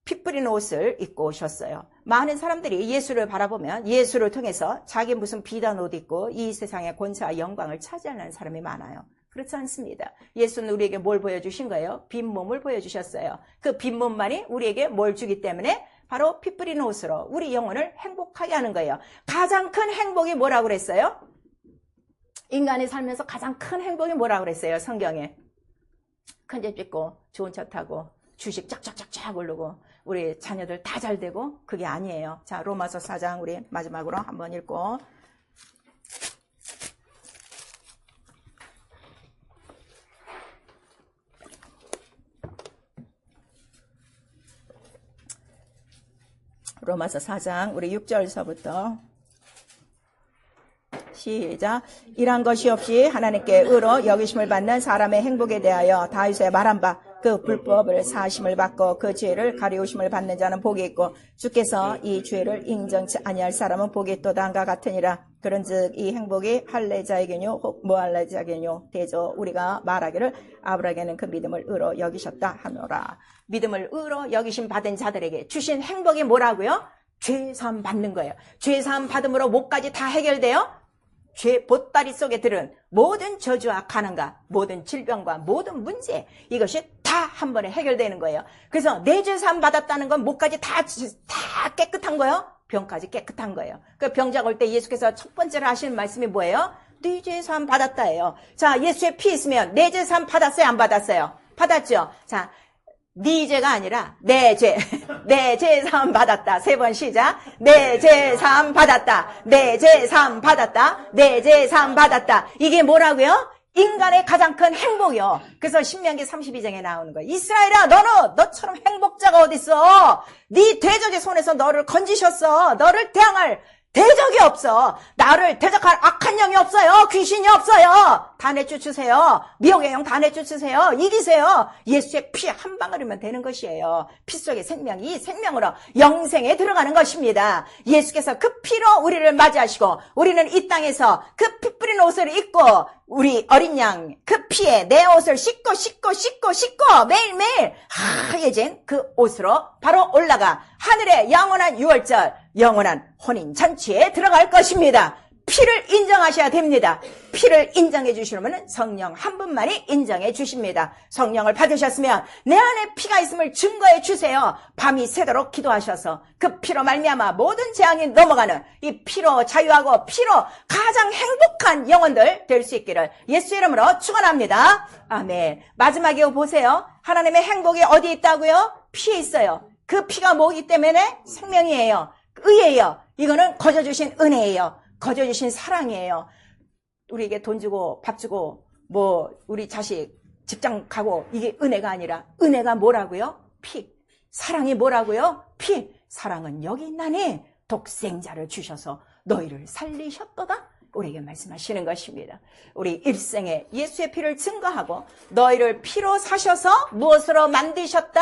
피 뿌린 옷을 입고 오셨어요. 많은 사람들이 예수를 바라보면 예수를 통해서 자기 무슨 비단 옷 입고 이 세상의 권세와 영광을 차지하는 사람이 많아요. 그렇지 않습니다. 예수는 우리에게 뭘 보여주신 거예요? 빈몸을 보여주셨어요. 그 빈몸만이 우리에게 뭘 주기 때문에 바로 피 뿌린 옷으로 우리 영혼을 행복하게 하는 거예요. 가장 큰 행복이 뭐라고 그랬어요? 인간이 살면서 가장 큰 행복이 뭐라고 그랬어요? 성경에. 큰 집 짓고 좋은 차 타고 주식 쫙쫙쫙쫙 오르고 우리 자녀들 다 잘 되고 그게 아니에요. 자, 로마서 4장 우리 마지막으로 한번 읽고 로마서 4장 우리 6절서부터 시작. 이러한 것이 없이 하나님께 의로 여기심을 받는 사람의 행복에 대하여 다윗의 말한 바 그 불법을 사심을 받고 그 죄를 가리우심을 받는 자는 복이 있고 주께서 이 죄를 인정치 아니할 사람은 복이 있도다함과 같으니라. 그런즉 이 행복이 할례자에게뇨 혹 무할례자에게뇨 대저 우리가 말하기를 아브라함에게는 그 믿음을 의로 여기셨다 하노라. 믿음을 의로 여기심 받은 자들에게 주신 행복이 뭐라고요? 죄사함 받는 거예요. 죄사함 받음으로 목까지 다 해결돼요. 죄 보따리 속에 들은 모든 저주와 가난과 모든 질병과 모든 문제, 이것이 다 한 번에 해결되는 거예요. 그래서 내 죄사함 받았다는 건 목까지 다 깨끗한 거예요. 병까지 깨끗한 거예요. 그 병자가 올 때 예수께서 첫 번째로 하시는 말씀이 뭐예요? 네 죄사함 받았다예요. 자, 예수의 피 있으면 내 죄사함 받았어요? 안 받았어요? 받았죠. 자, 네 죄가 아니라 내 죄. 내 죄사함 받았다. 3번 시작. 내 죄사함 받았다. 내 죄사함 받았다. 내 죄사함 받았다. 이게 뭐라고요? 인간의 가장 큰 행복이요. 그래서 신명기 32장에 나오는 거예요. 이스라엘아, 너처럼 행복자가 어딨어? 네 대적의 손에서 너를 건지셨어. 너를 대항할 대적이 없어. 나를 대적할 악한 영이 없어요. 귀신이 없어요. 다 내쫓으세요. 미혹의 영 다 내쫓으세요. 이기세요. 예수의 피 한 방울이면 되는 것이에요. 피 속의 생명이 이 생명으로 영생에 들어가는 것입니다. 예수께서 그 피로 우리를 맞이하시고 우리는 이 땅에서 그 피 뿌린 옷을 입고 우리 어린 양 그 피에 내 옷을 씻고 매일매일 하얘진 그 옷으로 바로 올라가 하늘의 영원한 유월절, 영원한 혼인잔치에 들어갈 것입니다. 피를 인정하셔야 됩니다. 피를 인정해 주시려면 성령 한 분만이 인정해 주십니다. 성령을 받으셨으면 내 안에 피가 있음을 증거해 주세요. 밤이 새도록 기도하셔서 그 피로 말미암아 모든 재앙이 넘어가는 이 피로 자유하고 피로 가장 행복한 영혼들 될 수 있기를 예수 이름으로 축원합니다. 아멘. 마지막에 보세요. 하나님의 행복이 어디 있다고요? 피에 있어요. 그 피가 뭐기 때문에 생명이에요. 의예요. 이거는 거저 주신 은혜예요. 거저 주신 사랑이에요. 우리에게 돈 주고 밥 주고 뭐 우리 자식 직장 가고 이게 은혜가 아니라 은혜가 뭐라고요? 피. 사랑이 뭐라고요? 피. 사랑은 여기 있나니 독생자를 주셔서 너희를 살리셨도다. 우리에게 말씀하시는 것입니다. 우리 일생에 예수의 피를 증거하고 너희를 피로 사셔서 무엇으로 만드셨다?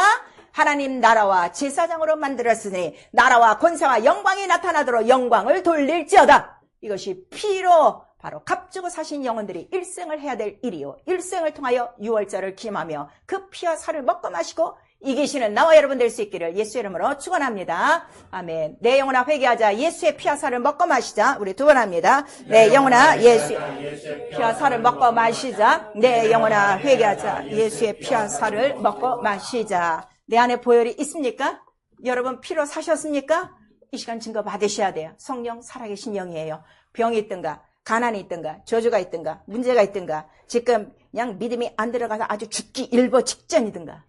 하나님 나라와 제사장으로 만들었으니 나라와 권세와 영광이 나타나도록 영광을 돌릴지어다. 이것이 피로 바로 값주고 사신 영혼들이 일생을 해야 될 일이요. 일생을 통하여 유월절을 기념하며 그 피와 살을 먹고 마시고 이기시는 나와 여러분 될 수 있기를 예수 이름으로 축원합니다. 아멘. 내 영혼아 회개하자. 예수의 피와 살을 먹고 마시자. 우리 두 번 합니다. 내 영혼아 예수의 피와 살을 먹고 마시자. 내 영혼아 회개하자. 예수의 피와 살을 먹고 마시자. 내 안에 보혈이 있습니까? 여러분 피로 사셨습니까? 이 시간 증거 받으셔야 돼요. 성령 살아계신 영이에요. 병이 있든가 가난이 있든가 저주가 있든가 문제가 있든가 지금 그냥 믿음이 안 들어가서 아주 죽기 일보 직전이든가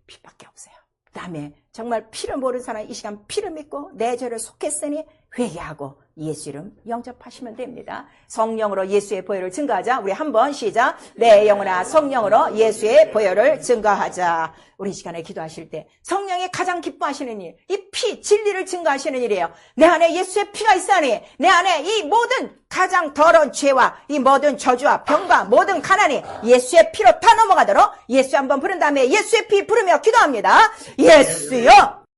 피밖에 없어요. 그 다음에 정말 피를 모르는 사람 이 시간 피를 믿고 내 죄를 속했으니 회개하고 예수 이름 영접하시면 됩니다. 성령으로 예수의 보혈을 증거하자. 우리 한번 시작. 내 영혼아 성령으로 예수의 보혈을 증거하자. 우리 시간에 기도하실 때 성령이 가장 기뻐하시는 일, 이 피, 진리를 증거하시는 일이에요. 내 안에 예수의 피가 있으니 내 안에 이 모든 가장 더러운 죄와 이 모든 저주와 병과 모든 가난이 예수의 피로 다 넘어가도록 예수 한번 부른 다음에 예수의 피 부르며 기도합니다. 예수여